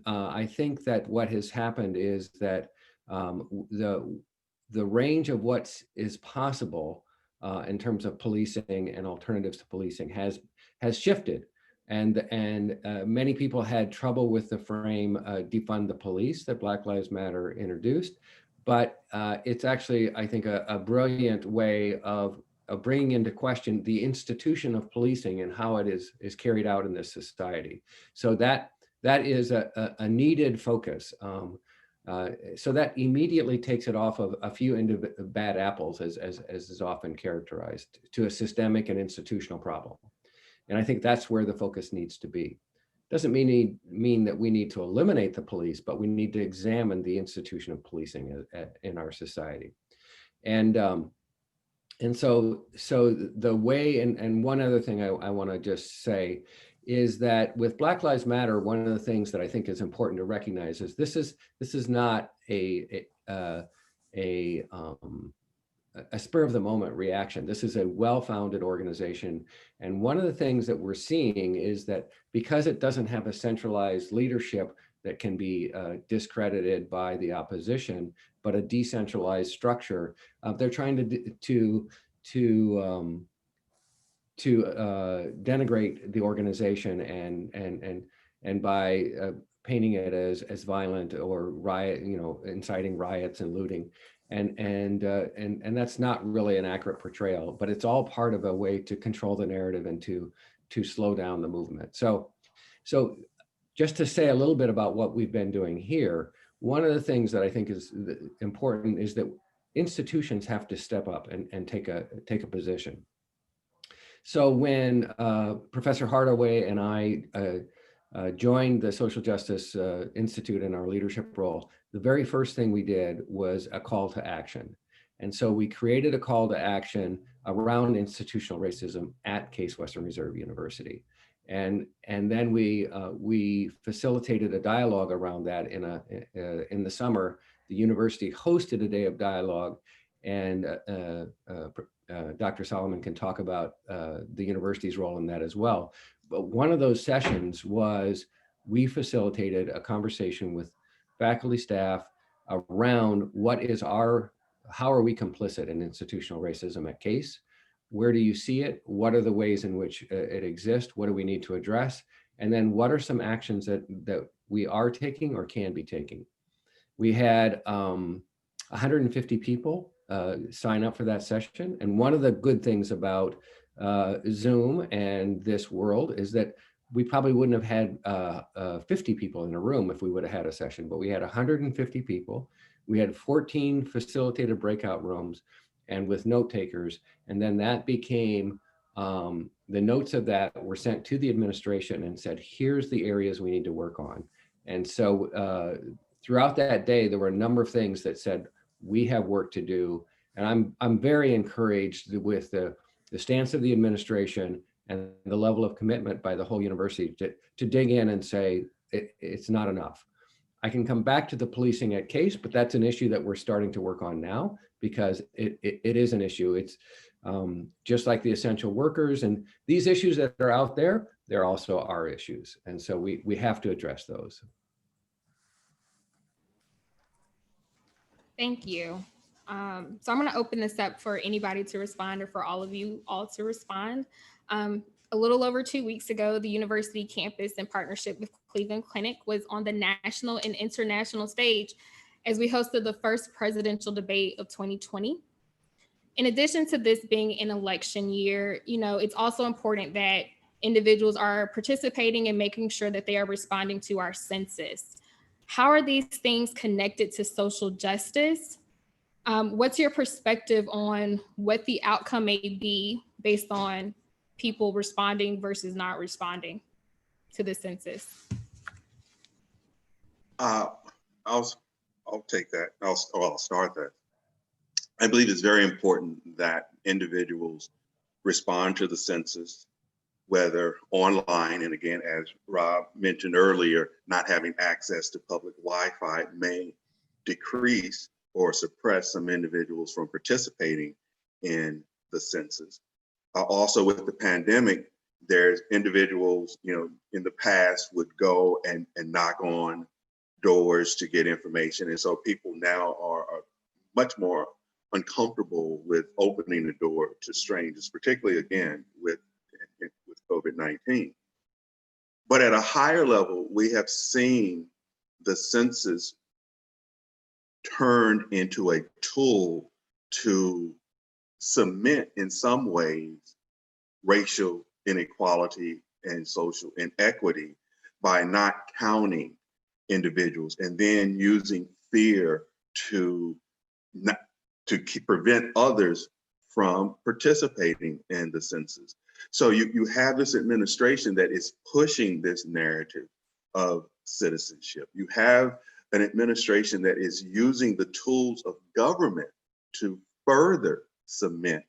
I think that what has happened is that the range of what is possible in terms of policing and alternatives to policing has shifted. And many people had trouble with the frame defund the police that Black Lives Matter introduced. But it's actually, I think, a brilliant way of bringing into question the institution of policing and how it is carried out in this society. So that is a needed focus. So that immediately takes it off of a few bad apples, as is often characterized, to a systemic and institutional problem. And I think that's where the focus needs to be. Doesn't mean that we need to eliminate the police, but we need to examine the institution of policing in our society. And so the way, and one other thing I want to just say is that with Black Lives Matter, one of the things that I think is important to recognize is this is not a spur of the moment reaction. This is a well-founded organization. And one of the things that we're seeing is that because it doesn't have a centralized leadership that can be discredited by the opposition, but a decentralized structure, they're trying to denigrate the organization and by painting it as violent or riot, inciting riots and looting. And that's not really an accurate portrayal, but it's all part of a way to control the narrative and to slow down the movement. So just to say a little bit about what we've been doing here, one of the things that I think is important is that institutions have to step up and take a position. So when Professor Hardaway and I joined the Social Justice Institute in our leadership role, the very first thing we did was a call to action. And so we created a call to action around institutional racism at Case Western Reserve University. And then we facilitated a dialogue around that in the summer. The university hosted a day of dialogue, and Dr. Solomon can talk about the university's role in that as well. But one of those sessions was we facilitated a conversation with faculty, staff around how are we complicit in institutional racism at Case? Where do you see it? What are the ways in which it exists? What do we need to address? And then what are some actions that we are taking or can be taking? We had 150 people sign up for that session. And one of the good things about Zoom and this world is that we probably wouldn't have had 50 people in a room if we would have had a session, but we had 150 people. We had 14 facilitated breakout rooms and with note takers. And then that became, the notes of that were sent to the administration and said, here's the areas we need to work on. And so throughout that day, there were a number of things that said, we have work to do. And I'm very encouraged with the stance of the administration and the level of commitment by the whole university to dig in and say, it's not enough. I can come back to the policing at Case, but that's an issue that we're starting to work on now because it is an issue. It's just like the essential workers and these issues that are out there, they're also our issues. And so we have to address those. Thank you. So I'm going to open this up for anybody to respond or for all of you all to respond. A little over 2 weeks ago, the university campus in partnership with Cleveland Clinic was on the national and international stage as we hosted the first presidential debate of 2020. In addition to this being an election year, it's also important that individuals are participating and making sure that they are responding to our census. How are these things connected to social justice? What's your perspective on what the outcome may be based on people responding versus not responding to the census? I'll take that. I'll start that. I believe it's very important that individuals respond to the census, whether online, and again, as Rob mentioned earlier, not having access to public Wi-Fi may decrease or suppress some individuals from participating in the census. Also with the pandemic, there's individuals, in the past would go and knock on doors to get information. And so people now are much more uncomfortable with opening the door to strangers, particularly again with COVID-19. But at a higher level, we have seen the census turned into a tool to cement in some ways racial inequality and social inequity by not counting individuals and then using fear to prevent others from participating in the census. So you have this administration that is pushing this narrative of citizenship. You have an administration that is using the tools of government to further cement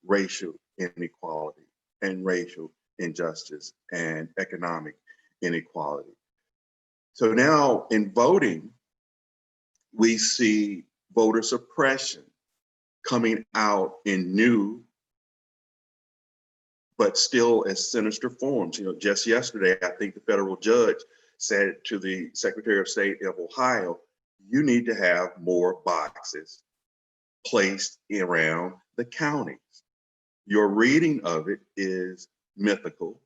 racial inequality and racial injustice and economic inequality. So now in voting, we see voter suppression coming out in new, but still as sinister forms. Just yesterday, I think the federal judge said to the Secretary of State of Ohio, you need to have more boxes placed around the counties. Your reading of it is mythical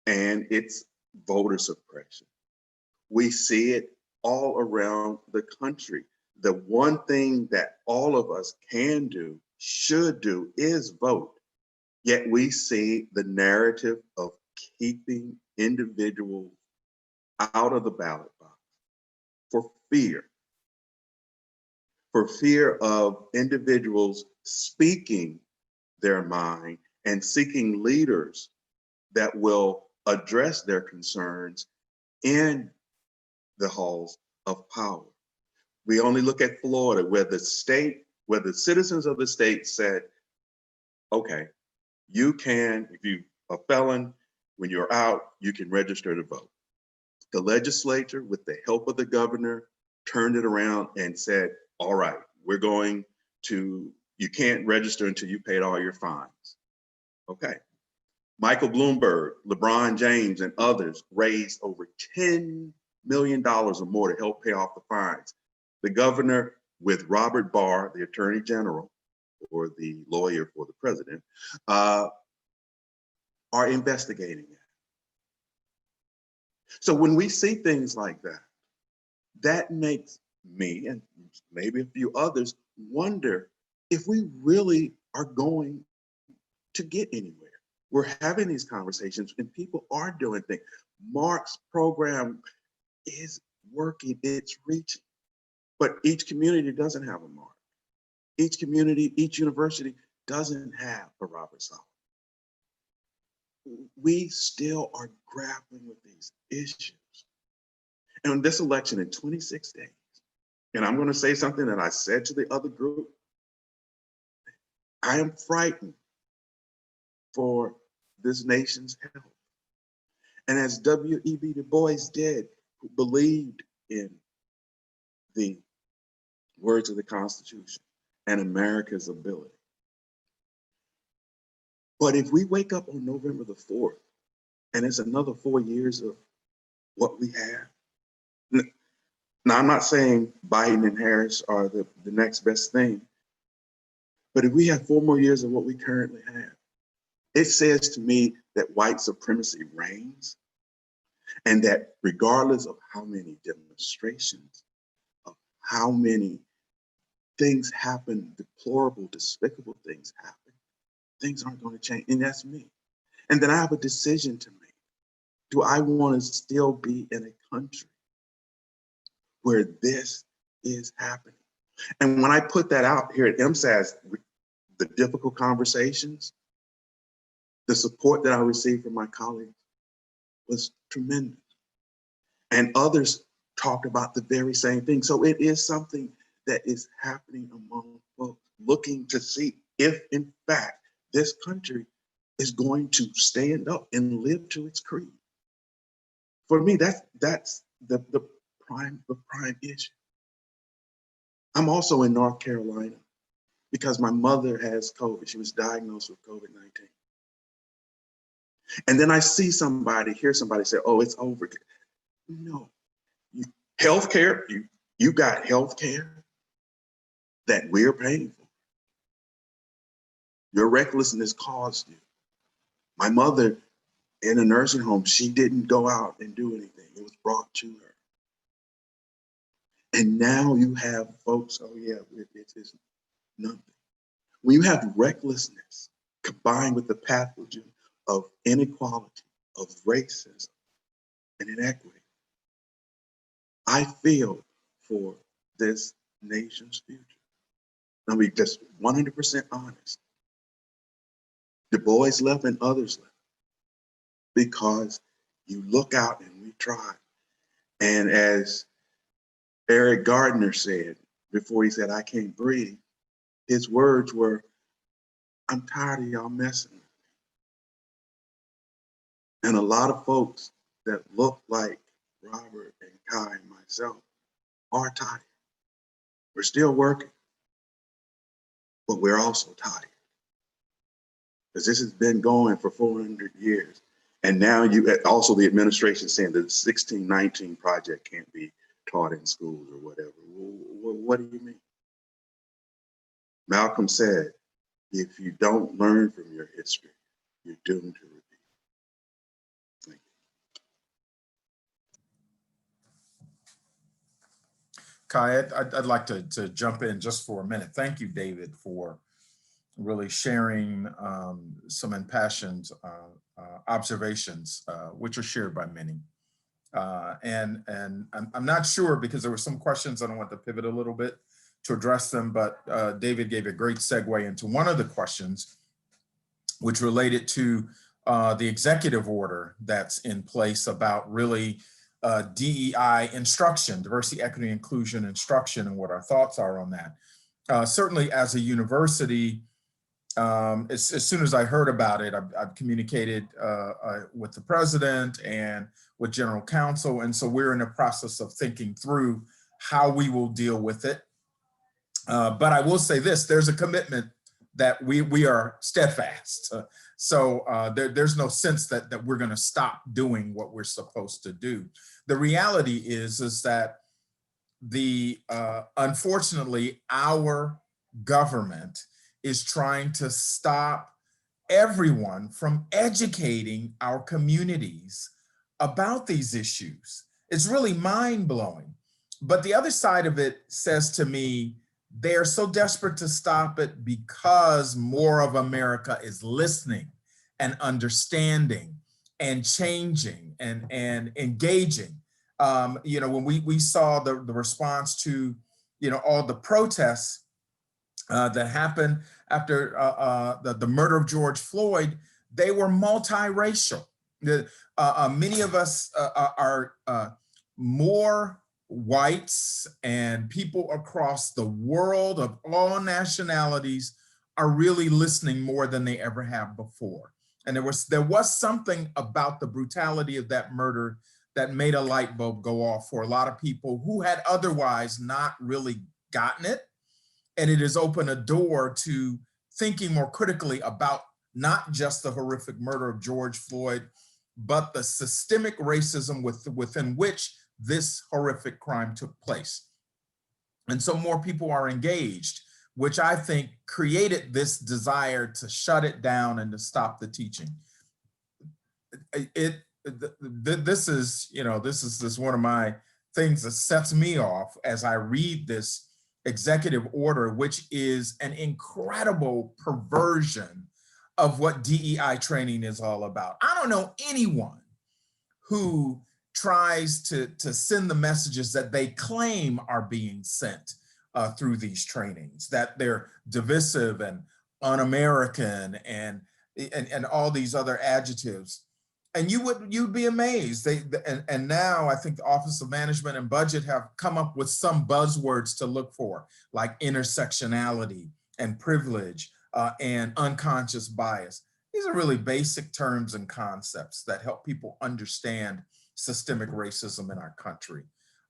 and it's voter suppression. We see it all around the country. The one thing that all of us can do, should do, is vote. Yet we see the narrative of keeping individuals out of the ballot box for fear of individuals speaking their mind and seeking leaders that will address their concerns in the halls of power. We only look at Florida, where the citizens of the state said, okay, you can, if you're a felon, when you're out, you can register to vote. The legislature, with the help of the governor, turned it around and said, all right, you can't register until you paid all your fines. Okay. Michael Bloomberg, LeBron James, and others raised over $10 million or more to help pay off the fines. The governor, with Robert Barr, the attorney general, or the lawyer for the president, are investigating it. So when we see things like that, that makes me and maybe a few others wonder if we really are going to get anywhere. We're having these conversations and people are doing things. Mark's program is working, it's reaching, but each community doesn't have a Mark. Each community, each university doesn't have a Robert Solomon. We still are grappling with these issues. And in this election in 26 days, and I'm going to say something that I said to the other group, I am frightened for this nation's health. And as W.E.B. Du Bois did, who believed in the words of the Constitution and America's ability. But if we wake up on November the 4th, and it's another 4 years of what we have. Now, I'm not saying Biden and Harris are the next best thing, but if we have 4 more years of what we currently have, it says to me that white supremacy reigns, and that regardless of how many demonstrations, of how many things happen, deplorable, despicable things happen, things aren't going to change, and that's me. And then I have a decision to make. Do I want to still be in a country where this is happening? And when I put that out here at MSAS, the difficult conversations, the support that I received from my colleagues was tremendous. And others talked about the very same thing. So it is something that is happening among folks looking to see if, in fact, this country is going to stand up and live to its creed. For me, that's the prime issue. I'm also in North Carolina because my mother has COVID. She was diagnosed with COVID-19. And then I hear somebody say, oh, it's over. No, healthcare, you got healthcare that we're paying for. Your recklessness caused you. My mother in a nursing home, she didn't go out and do anything. It was brought to her. And now you have folks, oh yeah, it's nothing. When you have recklessness combined with the pathogen of inequality, of racism and inequity, I feel for this nation's future. I'll be just 100% honest. Du Bois left and others left because you look out and we try. And as Eric Gardner said before he said, I can't breathe, his words were, I'm tired of y'all messing with me. And a lot of folks that look like Robert and Kai and myself are tired. We're still working, but we're also tired. Because this has been going for 400 years. And now also the administration saying that the 1619 project can't be taught in schools or whatever. What do you mean? Malcolm said, if you don't learn from your history, you're doomed to repeat. Thank you. Kai, I'd like to jump in just for a minute. Thank you, David, for really sharing some impassioned observations, which are shared by many. And I'm not sure, because there were some questions, I don't want to pivot a little bit to address them, but David gave a great segue into one of the questions, which related to the executive order that's in place about really DEI instruction, diversity, equity, inclusion instruction, and what our thoughts are on that. Certainly as a university, as soon as I heard about it, I've communicated with the president and with general counsel. And so we're in the process of thinking through how we will deal with it. But I will say this, there's a commitment that we are steadfast. So there's no sense that we're gonna stop doing what we're supposed to do. The reality is that unfortunately, our government is trying to stop everyone from educating our communities about these issues. It's really mind-blowing. But the other side of it says to me, they're so desperate to stop it because more of America is listening and understanding and changing and engaging. When we saw the response to, all the protests that happened after the murder of George Floyd, they were multiracial. Many of us are more whites and people across the world of all nationalities are really listening more than they ever have before. And there was something about the brutality of that murder that made a light bulb go off for a lot of people who had otherwise not really gotten it. And it has opened a door to thinking more critically about not just the horrific murder of George Floyd, but the systemic racism within which this horrific crime took place. And so more people are engaged, which I think created this desire to shut it down and to stop the teaching. This is one of my things that sets me off as I read this executive order, which is an incredible perversion of what DEI training is all about. I don't know anyone who tries to send the messages that they claim are being sent through these trainings, that they're divisive and un-American and all these other adjectives. And you'd be amazed. And now I think the Office of Management and Budget have come up with some buzzwords to look for, like intersectionality and privilege and unconscious bias. These are really basic terms and concepts that help people understand systemic racism in our country.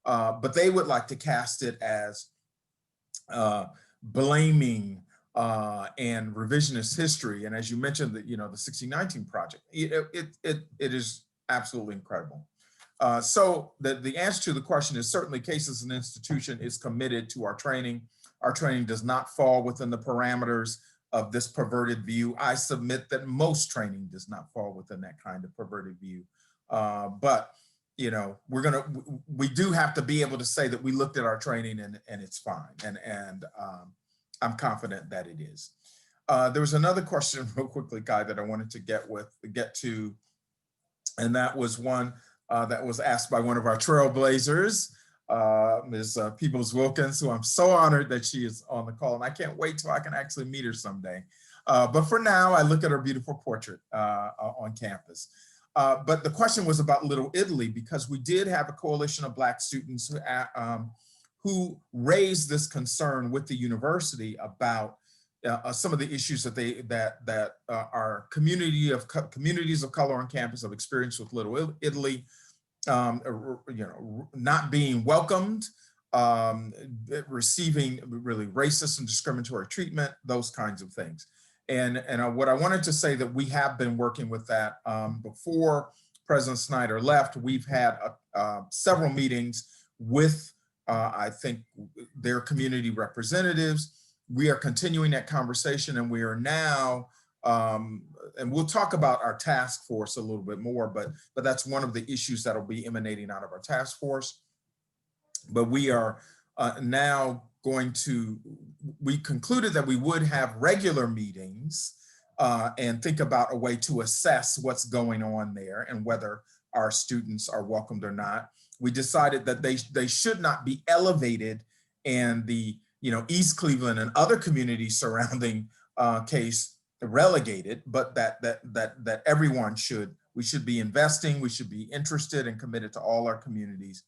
But they would like to cast it as blaming and revisionist history. And as you mentioned, the 1619 Project, it is absolutely incredible. So the answer to the question is certainly Cases and Institution is committed to our training. Our training does not fall within the parameters of this perverted view. I submit that most training does not fall within that kind of perverted view. But we do have to be able to say that we looked at our training and it's fine. And I'm confident that it is. There was another question real quickly, Kai, that I wanted to get to, and that was one that was asked by one of our trailblazers, Ms. Peoples-Wilkins, who I'm so honored that she is on the call, and I can't wait till I can actually meet her someday. But for now, I look at her beautiful portrait on campus. But the question was about Little Italy, because we did have a coalition of Black students who raised this concern with the university about some of the issues that our communities of color on campus have experienced with Little Italy, not being welcomed, receiving really racist and discriminatory treatment, those kinds of things. And what I wanted to say that we have been working with that before President Snyder left. We've had several meetings with I think their community representatives. We are continuing that conversation, and we are now, and we'll talk about our task force a little bit more, but that's one of the issues that'll be emanating out of our task force. But we are now we concluded that we would have regular meetings and think about a way to assess what's going on there and whether our students are welcomed or not. We decided that they should not be elevated and the East Cleveland and other communities surrounding Case relegated, but that everyone we should be investing, we should be interested and committed to all our communities.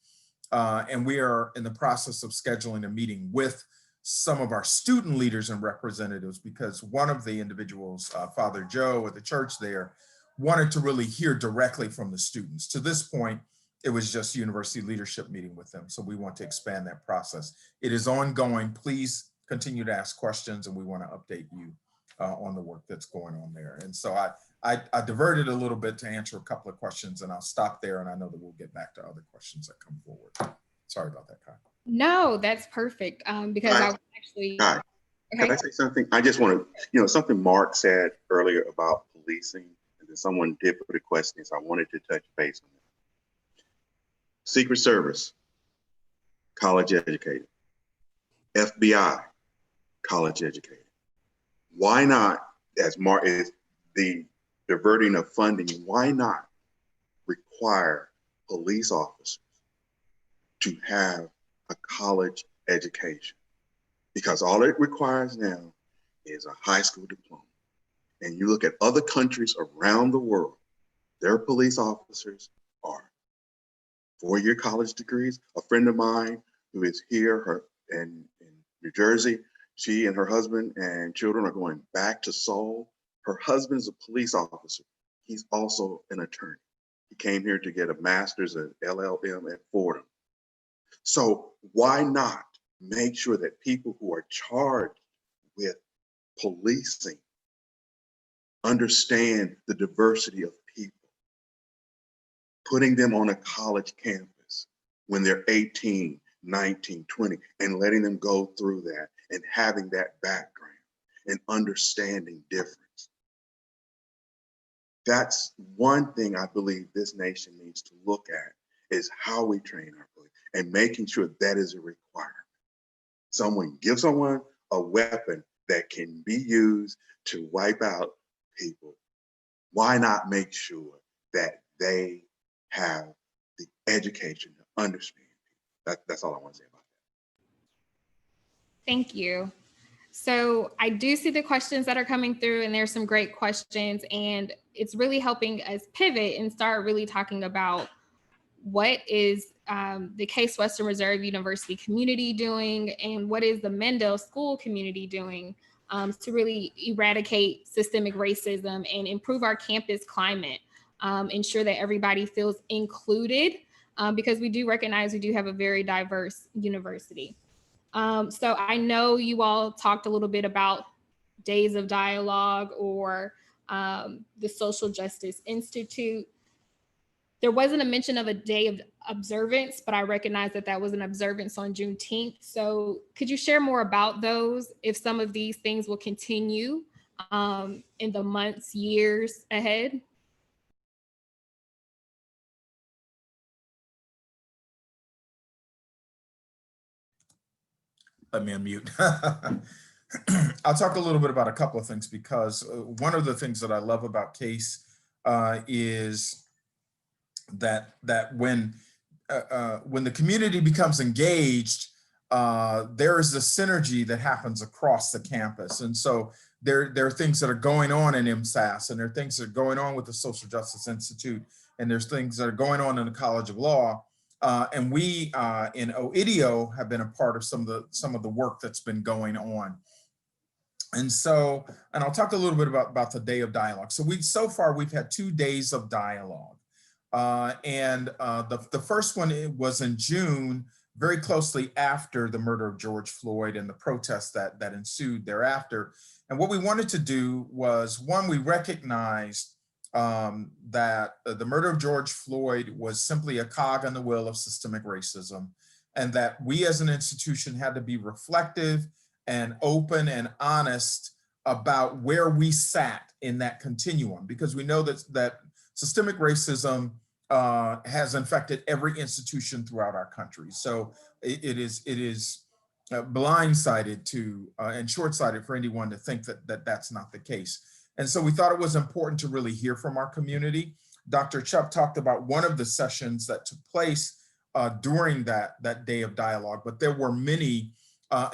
And we are in the process of scheduling a meeting with some of our student leaders and representatives, because one of the individuals, Father Joe at the church there, wanted to really hear directly from the students. To this point, it was just university leadership meeting with them. So we want to expand that process. It is ongoing. Please continue to ask questions, and we want to update you on the work that's going on there. And so I diverted a little bit to answer a couple of questions, and I'll stop there. And I know that we'll get back to other questions that come forward. Sorry about that, Kai. No, that's perfect. Because I was actually. Kai, can I say something? I just want to, something Mark said earlier about policing, and then someone did put a question, so I wanted to touch base on it. Secret Service, college educated. FBI, college educated. Why not, as Mark is the diverting of funding, why not require police officers to have a college education? Because all it requires now is a high school diploma. And you look at other countries around the world, their police officers are 4-year college degrees. A friend of mine who is here in New Jersey, she and her husband and children are going back to Seoul. Her husband's a police officer. He's also an attorney. He came here to get a master's at LLM at Fordham. So why not make sure that people who are charged with policing understand the diversity of people, putting them on a college campus when they're 18, 19, 20, and letting them go through that and having that background and understanding difference. That's one thing I believe this nation needs to look at, is how we train our police and making sure that is a requirement. Give someone a weapon that can be used to wipe out people, why not make sure that they have the education to understand? That's all I want to say about that. Thank you. So I do see the questions that are coming through, and there's some great questions, and it's really helping us pivot and start really talking about what is the Case Western Reserve University community doing, and what is the Mendel School community doing to really eradicate systemic racism and improve our campus climate, ensure that everybody feels included, because we do recognize we do have a very diverse university. So I know you all talked a little bit about days of dialogue or the Social Justice Institute. There wasn't a mention of a day of observance, but I recognize that that was an observance on Juneteenth. So could you share more about those, if some of these things will continue in the months, years ahead? Let me unmute. I'll talk a little bit about a couple of things, because one of the things that I love about Case is that when the community becomes engaged, there is a synergy that happens across the campus. And so there are things that are going on in MSAS, and there are things that are going on with the Social Justice Institute, and there's things that are going on in the College of Law. And we in OIDIO have been a part of some of the work that's been going on. And so, and I'll talk a little bit about the day of dialogue. So far we've had 2 days of dialogue. The first one was in June, very closely after the murder of George Floyd and the protests that ensued thereafter. And what we wanted to do was, one, we recognized that the murder of George Floyd was simply a cog in the wheel of systemic racism, and that we as an institution had to be reflective and open and honest about where we sat in that continuum, because we know that systemic racism has infected every institution throughout our country. So it is blindsided to and short-sighted for anyone to think that that's not the case. And so we thought it was important to really hear from our community. Dr. Chubb talked about one of the sessions that took place during that day of dialogue, but there were many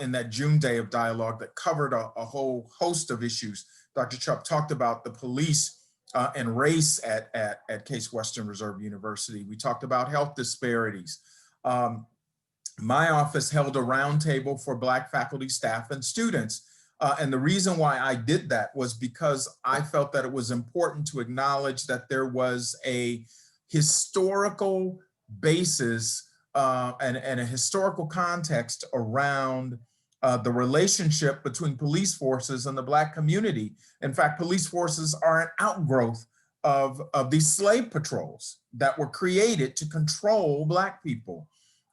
in that June day of dialogue that covered a whole host of issues. Dr. Chubb talked about the police and race at Case Western Reserve University. We talked about health disparities. My office held a roundtable for Black faculty, staff, and students. And the reason why I did that was because I felt that it was important to acknowledge that there was a historical basis and a historical context around the relationship between police forces and the Black community. In fact, police forces are an outgrowth of these slave patrols that were created to control Black people.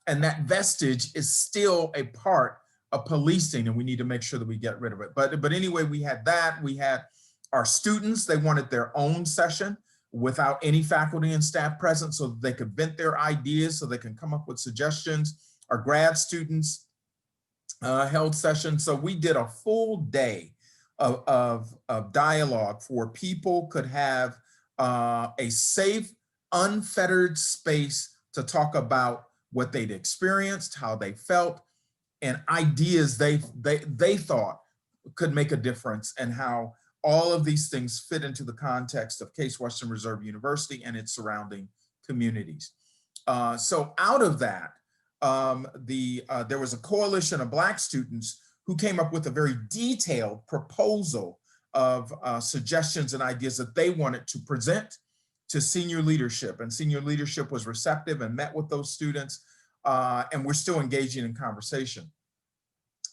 And that vestige is still a part of policing, and we need to make sure that we get rid of it. But anyway, we had that. We had our students, they wanted their own session without any faculty and staff present, so that they could vent their ideas, so they can come up with suggestions. Our grad students held sessions. So we did a full day of dialogue for people could have a safe, unfettered space to talk about what they'd experienced, how they felt, and ideas they thought could make a difference, and how all of these things fit into the context of Case Western Reserve University and its surrounding communities. So out of that, there was a coalition of Black students who came up with a very detailed proposal of suggestions and ideas that they wanted to present to senior leadership. And senior leadership was receptive and met with those students, and we're still engaging in conversation.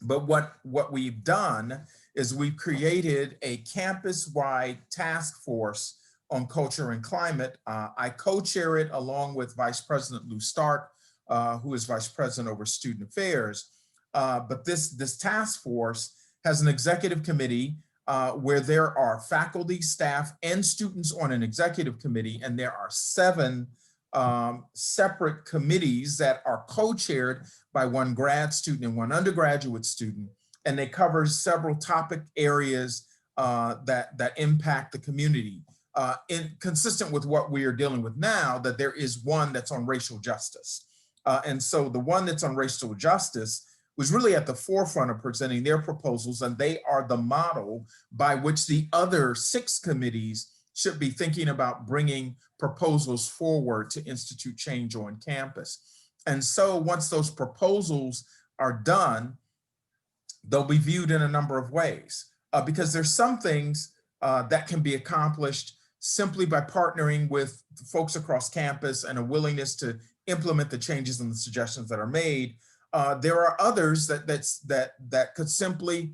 But what we've done is we've created a campus-wide task force on culture and climate. I co-chair it along with Vice President Lou Stark, who is Vice President over Student Affairs. But this task force has an executive committee where there are faculty, staff, and students on an executive committee, and there are 7 separate committees that are co-chaired by one grad student and one undergraduate student, and they cover several topic areas that impact the community. Consistent with what we are dealing with now, that there is one that's on racial justice. And so the one that's on racial justice was really at the forefront of presenting their proposals, and they are the model by which the other 6 committees should be thinking about bringing proposals forward to institute change on campus. And so once those proposals are done, they'll be viewed in a number of ways, because there's some things that can be accomplished simply by partnering with folks across campus and a willingness to implement the changes and the suggestions that are made. There are others that could simply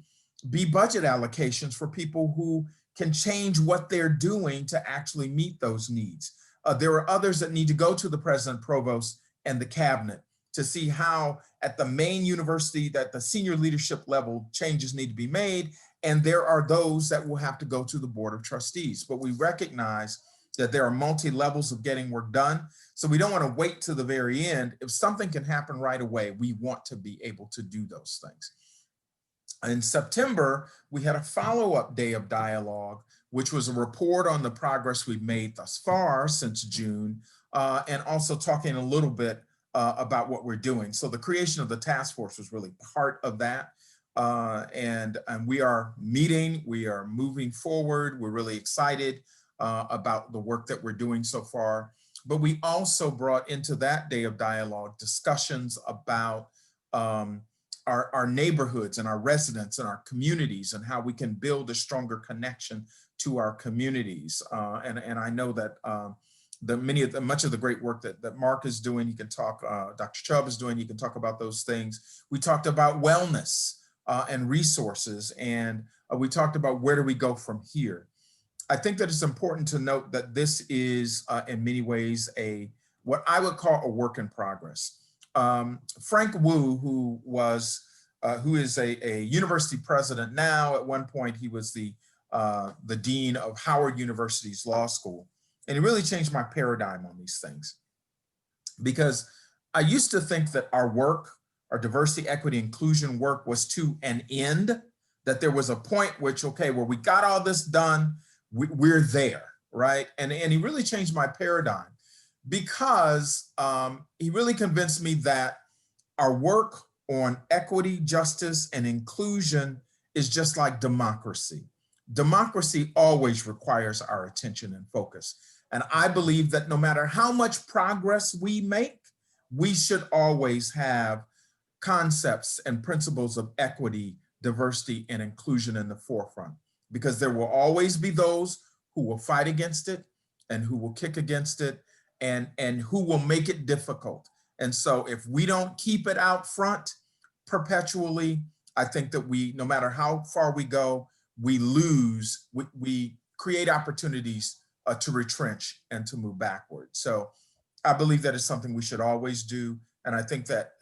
be budget allocations for people who can change what they're doing to actually meet those needs. There are others that need to go to the president, provost, and the cabinet to see how at the main university that the senior leadership level changes need to be made. And there are those that will have to go to the board of trustees. But we recognize that there are multi-levels of getting work done. So we don't want to wait to the very end. If something can happen right away, we want to be able to do those things. In September, we had a follow-up day of dialogue, which was a report on the progress we've made thus far since June, and also talking a little bit about what we're doing. So the creation of the task force was really part of that. And we are meeting, we are moving forward. We're really excited about the work that we're doing so far. But we also brought into that day of dialogue discussions about our neighborhoods and our residents and our communities and how we can build a stronger connection to our communities. And I know that much of the great work that Mark is doing, you can talk, Dr. Chubb is doing, you can talk about those things. We talked about wellness and resources, and we talked about where do we go from here. I think that it's important to note that this is in many ways what I would call a work in progress. Frank Wu, who is a university president now, at one point he was the dean of Howard University's law school. And it really changed my paradigm on these things, because I used to think that our work, our diversity, equity, inclusion work was to an end, that there was a point which, okay, well, we got all this done, we're there, right? And he really changed my paradigm, because he really convinced me that our work on equity, justice, and inclusion is just like democracy. Democracy always requires our attention and focus. And I believe that no matter how much progress we make, we should always have concepts and principles of equity, diversity, and inclusion in the forefront, because there will always be those who will fight against it and who will kick against it and who will make it difficult. And so if we don't keep it out front perpetually, I think that no matter how far we go, we lose, we create opportunities to retrench and to move backward. So I believe that is something we should always do. And I think that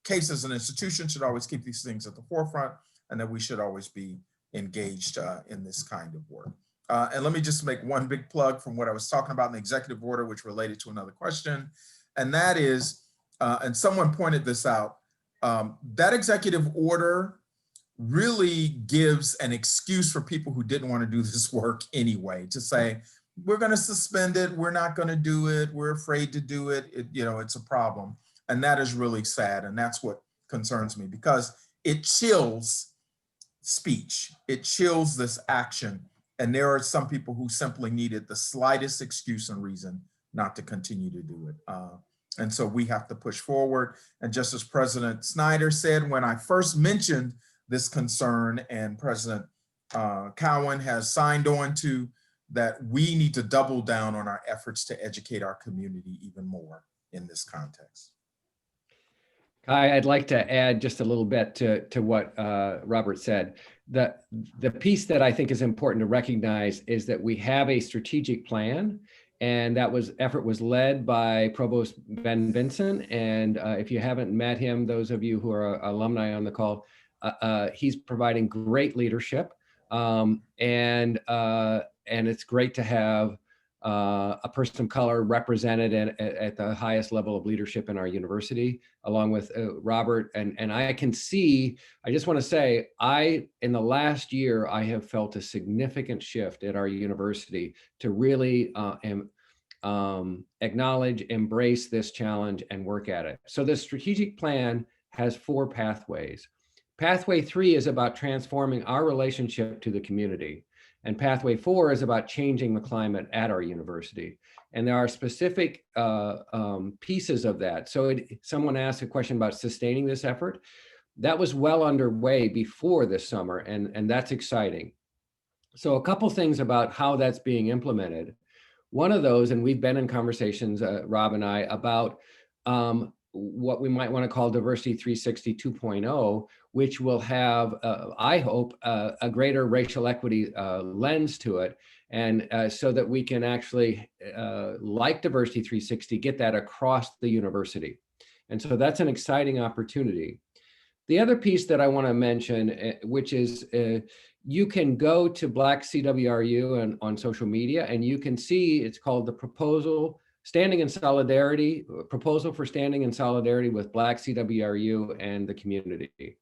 CASE as an institution should always keep these things at the forefront, and that we should always be engaged in this kind of work. And let me just make one big plug from what I was talking about in the executive order, which related to another question. And that is, and someone pointed this out, that executive order really gives an excuse for people who didn't want to do this work anyway, to say, we're going to suspend it, we're not going to do it, we're afraid to do it, it's a problem. And that is really sad. And that's what concerns me, because it chills speech, it chills this action. And there are some people who simply needed the slightest excuse and reason not to continue to do it. And so we have to push forward. And just as President Snyder said, when I first mentioned this concern, and President Cowan has signed on to, that we need to double down on our efforts to educate our community even more in this context. Kai, I'd like to add just a little bit to what Robert said. The piece that I think is important to recognize is that we have a strategic plan, and that effort was led by Provost Ben Vinson. And if you haven't met him, those of you who are alumni on the call, he's providing great leadership, and it's great to have a person of color represented at the highest level of leadership in our university, along with Robert. And I can see, I just want to say, in the last year, I have felt a significant shift at our university to really acknowledge, embrace this challenge and work at it. So the strategic plan has 4 pathways. Pathway 3 is about transforming our relationship to the community. And pathway 4 is about changing the climate at our university. And there are specific pieces of that. So someone asked a question about sustaining this effort. That was well underway before this summer, and that's exciting. So a couple things about how that's being implemented. One of those, and we've been in conversations, Rob and I, about what we might want to call Diversity 360 2.0, which will have, I hope, a greater racial equity lens to it. And so that we can actually, like Diversity 360, get that across the university. And so that's an exciting opportunity. The other piece that I want to mention, which is you can go to Black CWRU and on social media, and you can see it's called the proposal for standing in solidarity with Black CWRU and the community.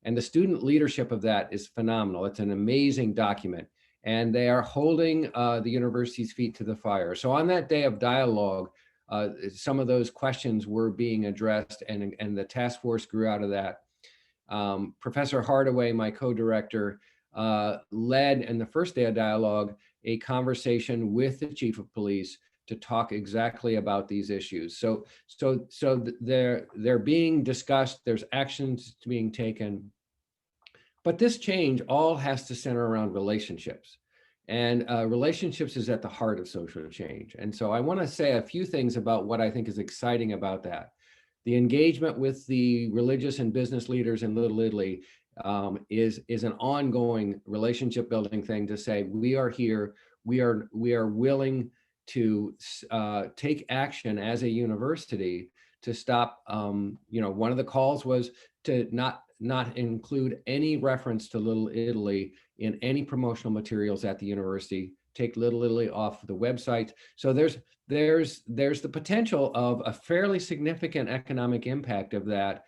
And the student leadership of that is phenomenal. It's an amazing document, and they are holding the university's feet to the fire. So on that day of dialogue, some of those questions were being addressed, and the task force grew out of that. Professor Hardaway, my co-director, led in the first day of dialogue a conversation with the chief of police to talk exactly about these issues. So they're being discussed. There's actions being taken, but this change all has to center around relationships, and relationships is at the heart of social change. And so I want to say a few things about what I think is exciting about that. The engagement with the religious and business leaders in Little Italy is an ongoing relationship building thing to say, we are here, we are willing to take action as a university to stop, one of the calls was to not include any reference to Little Italy in any promotional materials at the university, take Little Italy off the website. So there's the potential of a fairly significant economic impact of that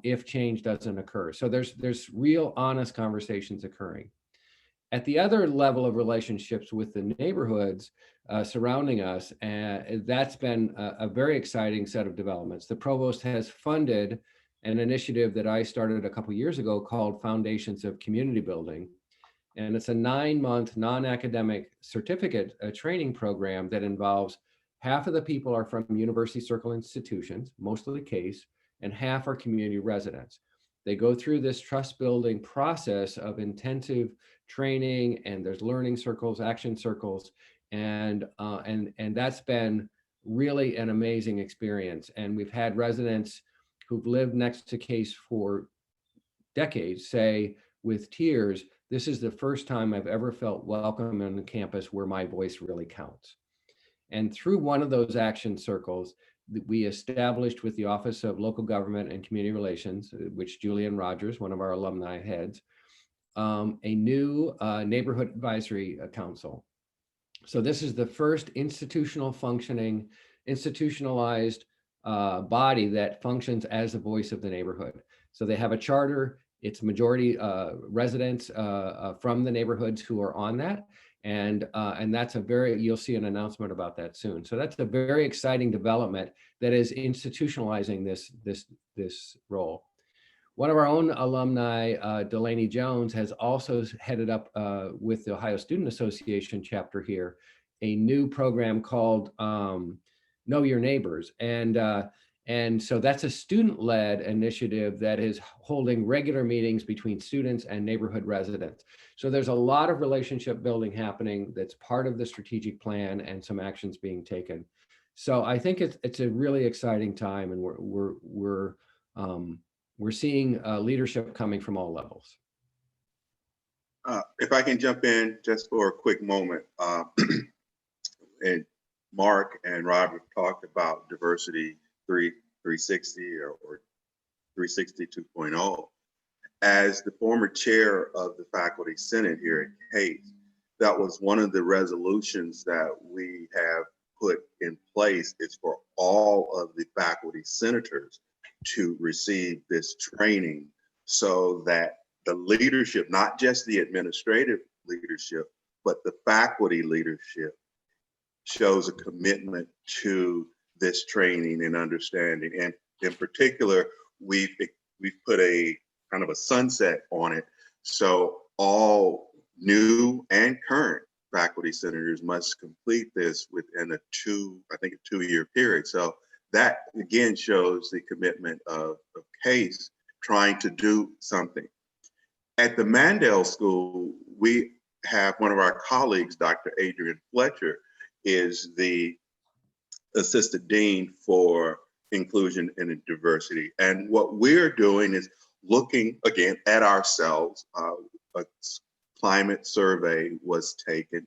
if change doesn't occur. So there's real honest conversations occurring. At the other level of relationships with the neighborhoods surrounding us, that's been a very exciting set of developments. The provost has funded an initiative that I started a couple of years ago called Foundations of Community Building. And it's a 9-month non-academic certificate training program that involves half of the people are from University Circle institutions, mostly Case, and half are community residents. They go through this trust building process of intensive training, and there's learning circles, action circles, and that's been really an amazing experience. And we've had residents who've lived next to Case for decades say with tears, this is the first time I've ever felt welcome on the campus where my voice really counts. And through one of those action circles, we established with the Office of Local Government and Community Relations, which Julian Rogers, one of our alumni, heads, a new neighborhood advisory council. So this is the first institutionalized body that functions as the voice of the neighborhood. So they have a charter. It's majority residents from the neighborhoods who are on that. And that's you'll see an announcement about that soon. So that's a very exciting development that is institutionalizing this role. One of our own alumni, Delaney Jones, has also headed up with the Ohio Student Association chapter here, a new program called Know Your Neighbors. And so that's a student-led initiative that is holding regular meetings between students and neighborhood residents. So there's a lot of relationship building happening that's part of the strategic plan and some actions being taken. So I think it's a really exciting time, and we're seeing leadership coming from all levels. If I can jump in just for a quick moment, and Mark and Robert talked about diversity 360 or 360 2.0. As the former chair of the Faculty Senate here at Case, that was one of the resolutions that we have put in place, is for all of the faculty senators to receive this training, so that the leadership, not just the administrative leadership, but the faculty leadership, shows a commitment to this training and understanding. And in particular, we've put a kind of a sunset on it. So all new and current faculty senators must complete this within a 2-year period. So that again shows the commitment of CASE trying to do something. At the Mandel School, we have one of our colleagues, Dr. Adrian Fletcher, is the assistant dean for inclusion and diversity. And what we're doing is looking again at ourselves. A climate survey was taken,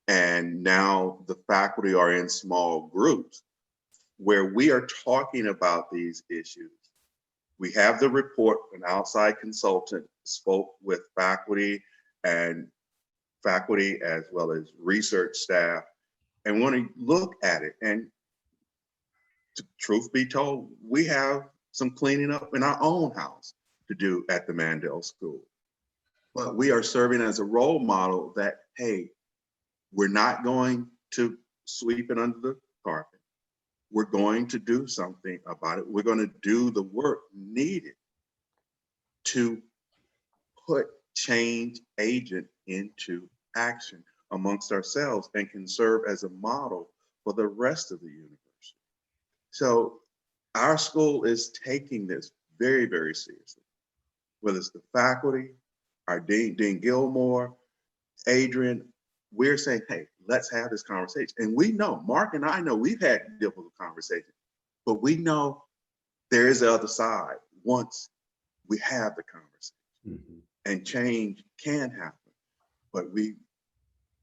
and now the faculty are in small groups where we are talking about these issues. We have the report, an outside consultant spoke with faculty as well as research staff, and want to look at it. And truth be told, we have some cleaning up in our own house to do at the Mandel School. But we are serving as a role model that, hey, we're not going to sweep it under the carpet. We're going to do something about it. We're going to do the work needed to put change agent into action amongst ourselves, and can serve as a model for the rest of the university. So our school is taking this very, very seriously, whether it's the faculty, our Dean Gilmore, Adrian. We're saying, hey, let's have this conversation. And we know, Mark and I know, we've had difficult conversations, but we know there is the other side once we have the conversation. Mm-hmm. And change can happen. But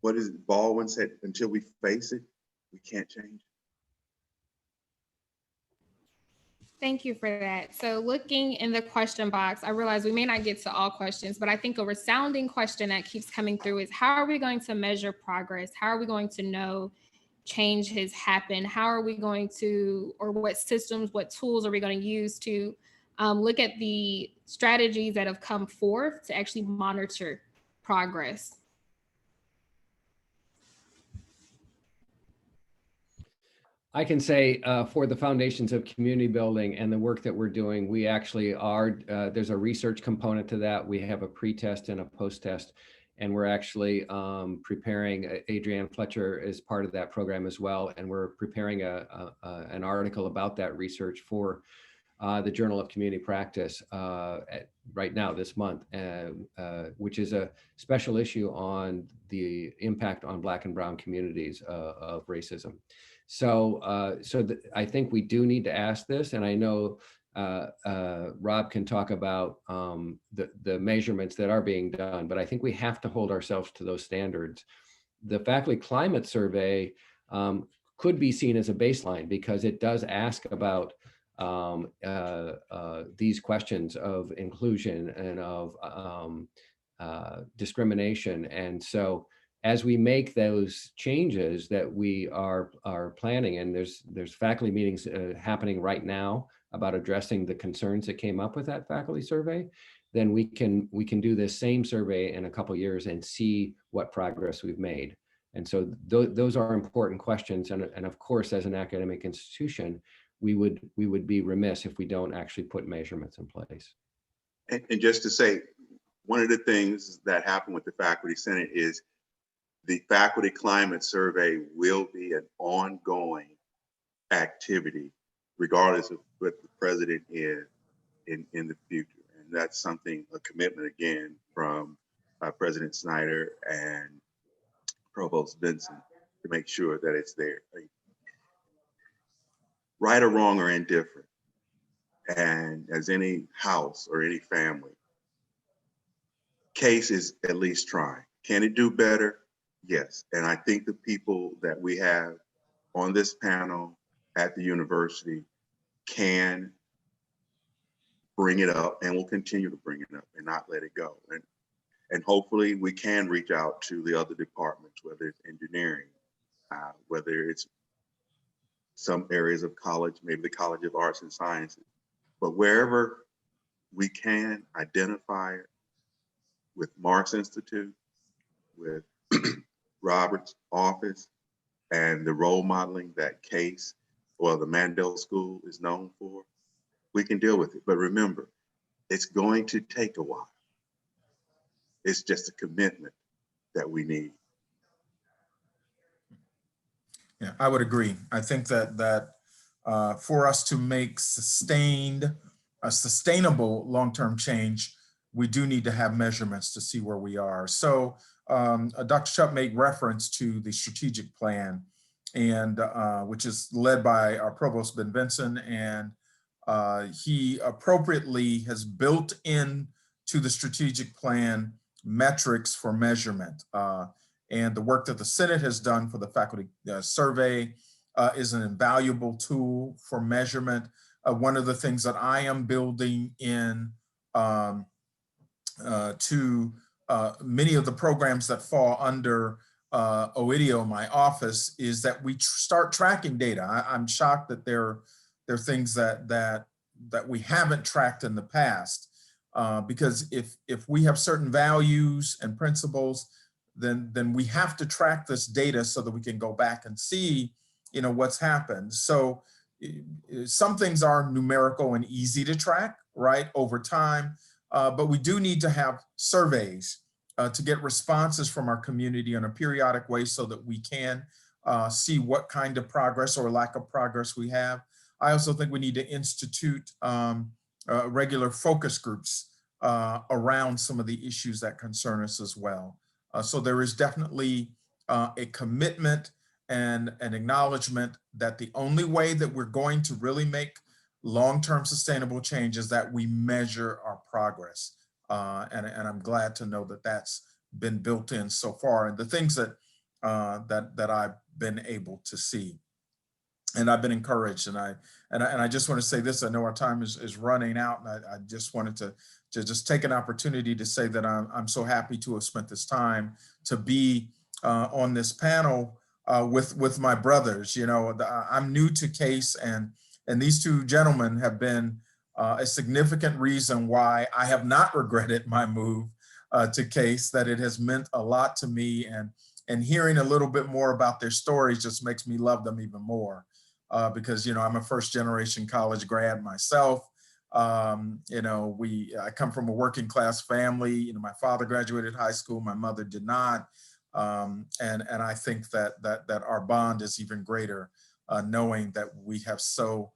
what is it Baldwin said, until we face it, we can't change it. Thank you for that. So looking in the question box, I realize we may not get to all questions, but I think a resounding question that keeps coming through is, how are we going to measure progress? How are we going to know change has happened? How are we going to, or what systems, what tools are we going to use to look at the strategies that have come forth to actually monitor progress? I can say for the foundations of community building and the work that we're doing, we actually are, there's a research component to that. We have a pre-test and a post-test, and we're actually preparing, Adrienne Fletcher is part of that program as well, and we're preparing an article about that research for the Journal of Community Practice right now this month, which is a special issue on the impact on Black and Brown communities of racism. So, I think we do need to ask this, and I know Rob can talk about the measurements that are being done, but I think we have to hold ourselves to those standards. The faculty climate survey could be seen as a baseline, because it does ask about these questions of inclusion and of discrimination. And so as we make those changes that we are planning, and there's faculty meetings happening right now about addressing the concerns that came up with that faculty survey, then we can do this same survey in a couple of years and see what progress we've made. And so those are important questions. And of course, as an academic institution, we would be remiss if we don't actually put measurements in place. And just to say, one of the things that happened with the Faculty Senate is the Faculty Climate Survey will be an ongoing activity, regardless of what the president is in the future. And that's something, a commitment again from President Snyder and Provost Benson to make sure that it's there. Right or wrong or indifferent, and as any house or any family, CASE is at least trying. Can it do better? Yes. And I think the people that we have on this panel at the university can bring it up, and will continue to bring it up and not let it go. And And hopefully we can reach out to the other departments, whether it's engineering, whether it's some areas of college, maybe the College of Arts and Sciences, but wherever we can identify it with Mark's Institute, with Robert's office, and the role modeling that Case or the Mandel School is known for, we can deal with it. But remember, it's going to take a while. It's just a commitment that we need. Yeah, I would agree. I think that for us to make sustainable long-term change, we do need to have measurements to see where we are. So Dr. Chubb made reference to the strategic plan, and which is led by our provost, Ben Benson, and he appropriately has built in to the strategic plan metrics for measurement. And the work that the Senate has done for the faculty survey is an invaluable tool for measurement. One of the things that I am building in to many of the programs that fall under OIDIO, my office, is that we start tracking data. I'm shocked that there are things that we haven't tracked in the past, because if we have certain values and principles, then we have to track this data so that we can go back and see, what's happened. So some things are numerical and easy to track, right, over time, but we do need to have surveys to get responses from our community in a periodic way so that we can see what kind of progress or lack of progress we have. I also think we need to institute regular focus groups around some of the issues that concern us as well. So there is definitely a commitment and an acknowledgement that the only way that we're going to really make long-term sustainable change is that we measure our progress. And I'm glad to know that that's been built in so far, and the things that I've been able to see. And I've been encouraged, and I just want to say this. I know our time is running out, and I just wanted to just take an opportunity to say that I'm so happy to have spent this time to be on this panel with my brothers. I'm new to Case, and these two gentlemen have been a significant reason why I have not regretted my move to Case. That it has meant a lot to me, and hearing a little bit more about their stories just makes me love them even more. Because I'm a first generation college grad myself. I come from a working class family. My father graduated high school, my mother did not, and I think that our bond is even greater, knowing that we have so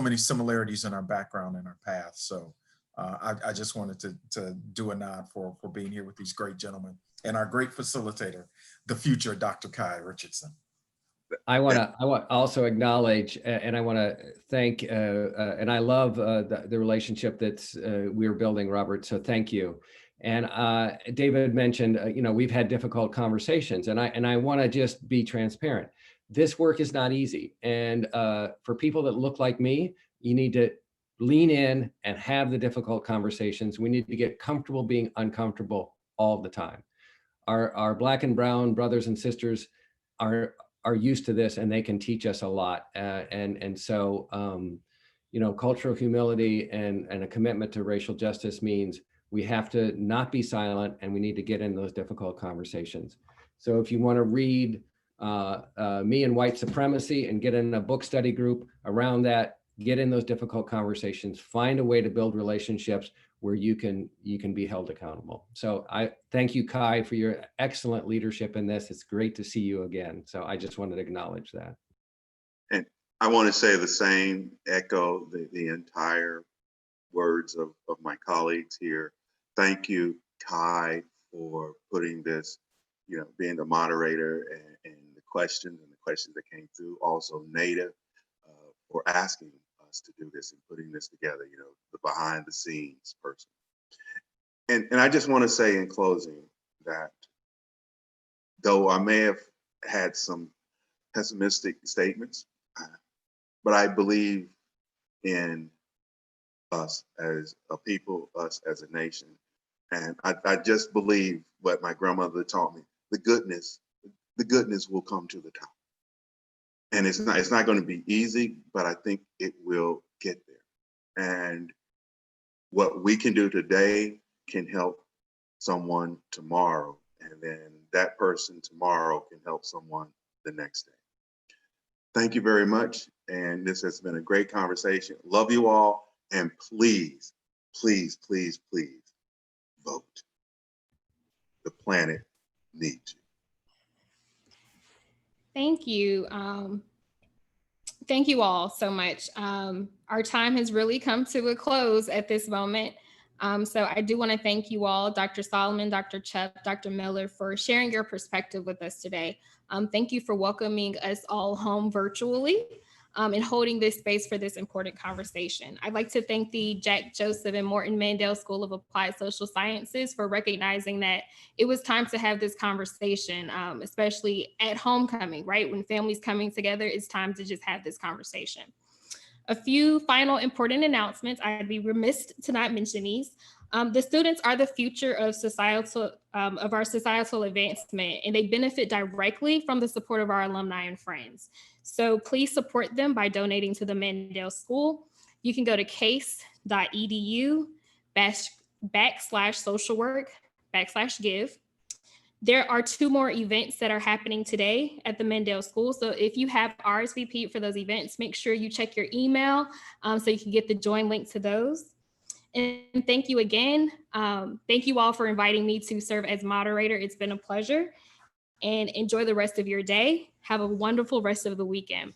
many similarities in our background and our path. So I just wanted to do a nod for being here with these great gentlemen and our great facilitator, the future Dr. Kai Richardson. I want to also acknowledge, and I want to thank, and I love the relationship that we're building, Robert. So thank you. And David mentioned, we've had difficult conversations, and I want to just be transparent. This work is not easy, and for people that look like me, you need to lean in and have the difficult conversations. We need to get comfortable being uncomfortable all the time. Our Black and brown brothers and sisters are used to this, and they can teach us a lot. So cultural humility and a commitment to racial justice means we have to not be silent, and we need to get in those difficult conversations. So if you want to read Me and White Supremacy and get in a book study group around that, get in those difficult conversations, find a way to build relationships where you can be held accountable. So I thank you, Kai, for your excellent leadership in this. It's great to see you again. So I just wanted to acknowledge that. And I want to say the same, echo the entire words of my colleagues here. Thank you, Kai, for putting this, being the moderator and the questions that came through. Also, Native for asking us to do this and putting this together, the behind the scenes person. And I just want to say in closing that though I may have had some pessimistic statements, but I believe in us as a people, us as a nation, And I just believe what my grandmother taught me, the goodness will come to the top. And it's not going to be easy, but I think it will get there. And what we can do today can help someone tomorrow. And then that person tomorrow can help someone the next day. Thank you very much. And this has been a great conversation. Love you all. And please, please, please, please vote. The planet needs you. Thank you. Thank you all so much. Our time has really come to a close at this moment. So I do want to thank you all, Dr. Solomon, Dr. Chubb, Dr. Miller, for sharing your perspective with us today. Thank you for welcoming us all home virtually and holding this space for this important conversation. I'd like to thank the Jack Joseph and Morton Mandel School of Applied Social Sciences for recognizing that it was time to have this conversation, especially at homecoming, right? When families coming together, it's time to just have this conversation. A few final important announcements. I'd be remiss to not mention these. The students are the future of our societal advancement, and they benefit directly from the support of our alumni and friends. So please support them by donating to the Mandel School. You can go to case.edu/socialwork/give. There are 2 more events that are happening today at the Mandel School. So if you have RSVP'd for those events, make sure you check your email so you can get the join link to those. And thank you again. Thank you all for inviting me to serve as moderator. It's been a pleasure. And enjoy the rest of your day. Have a wonderful rest of the weekend.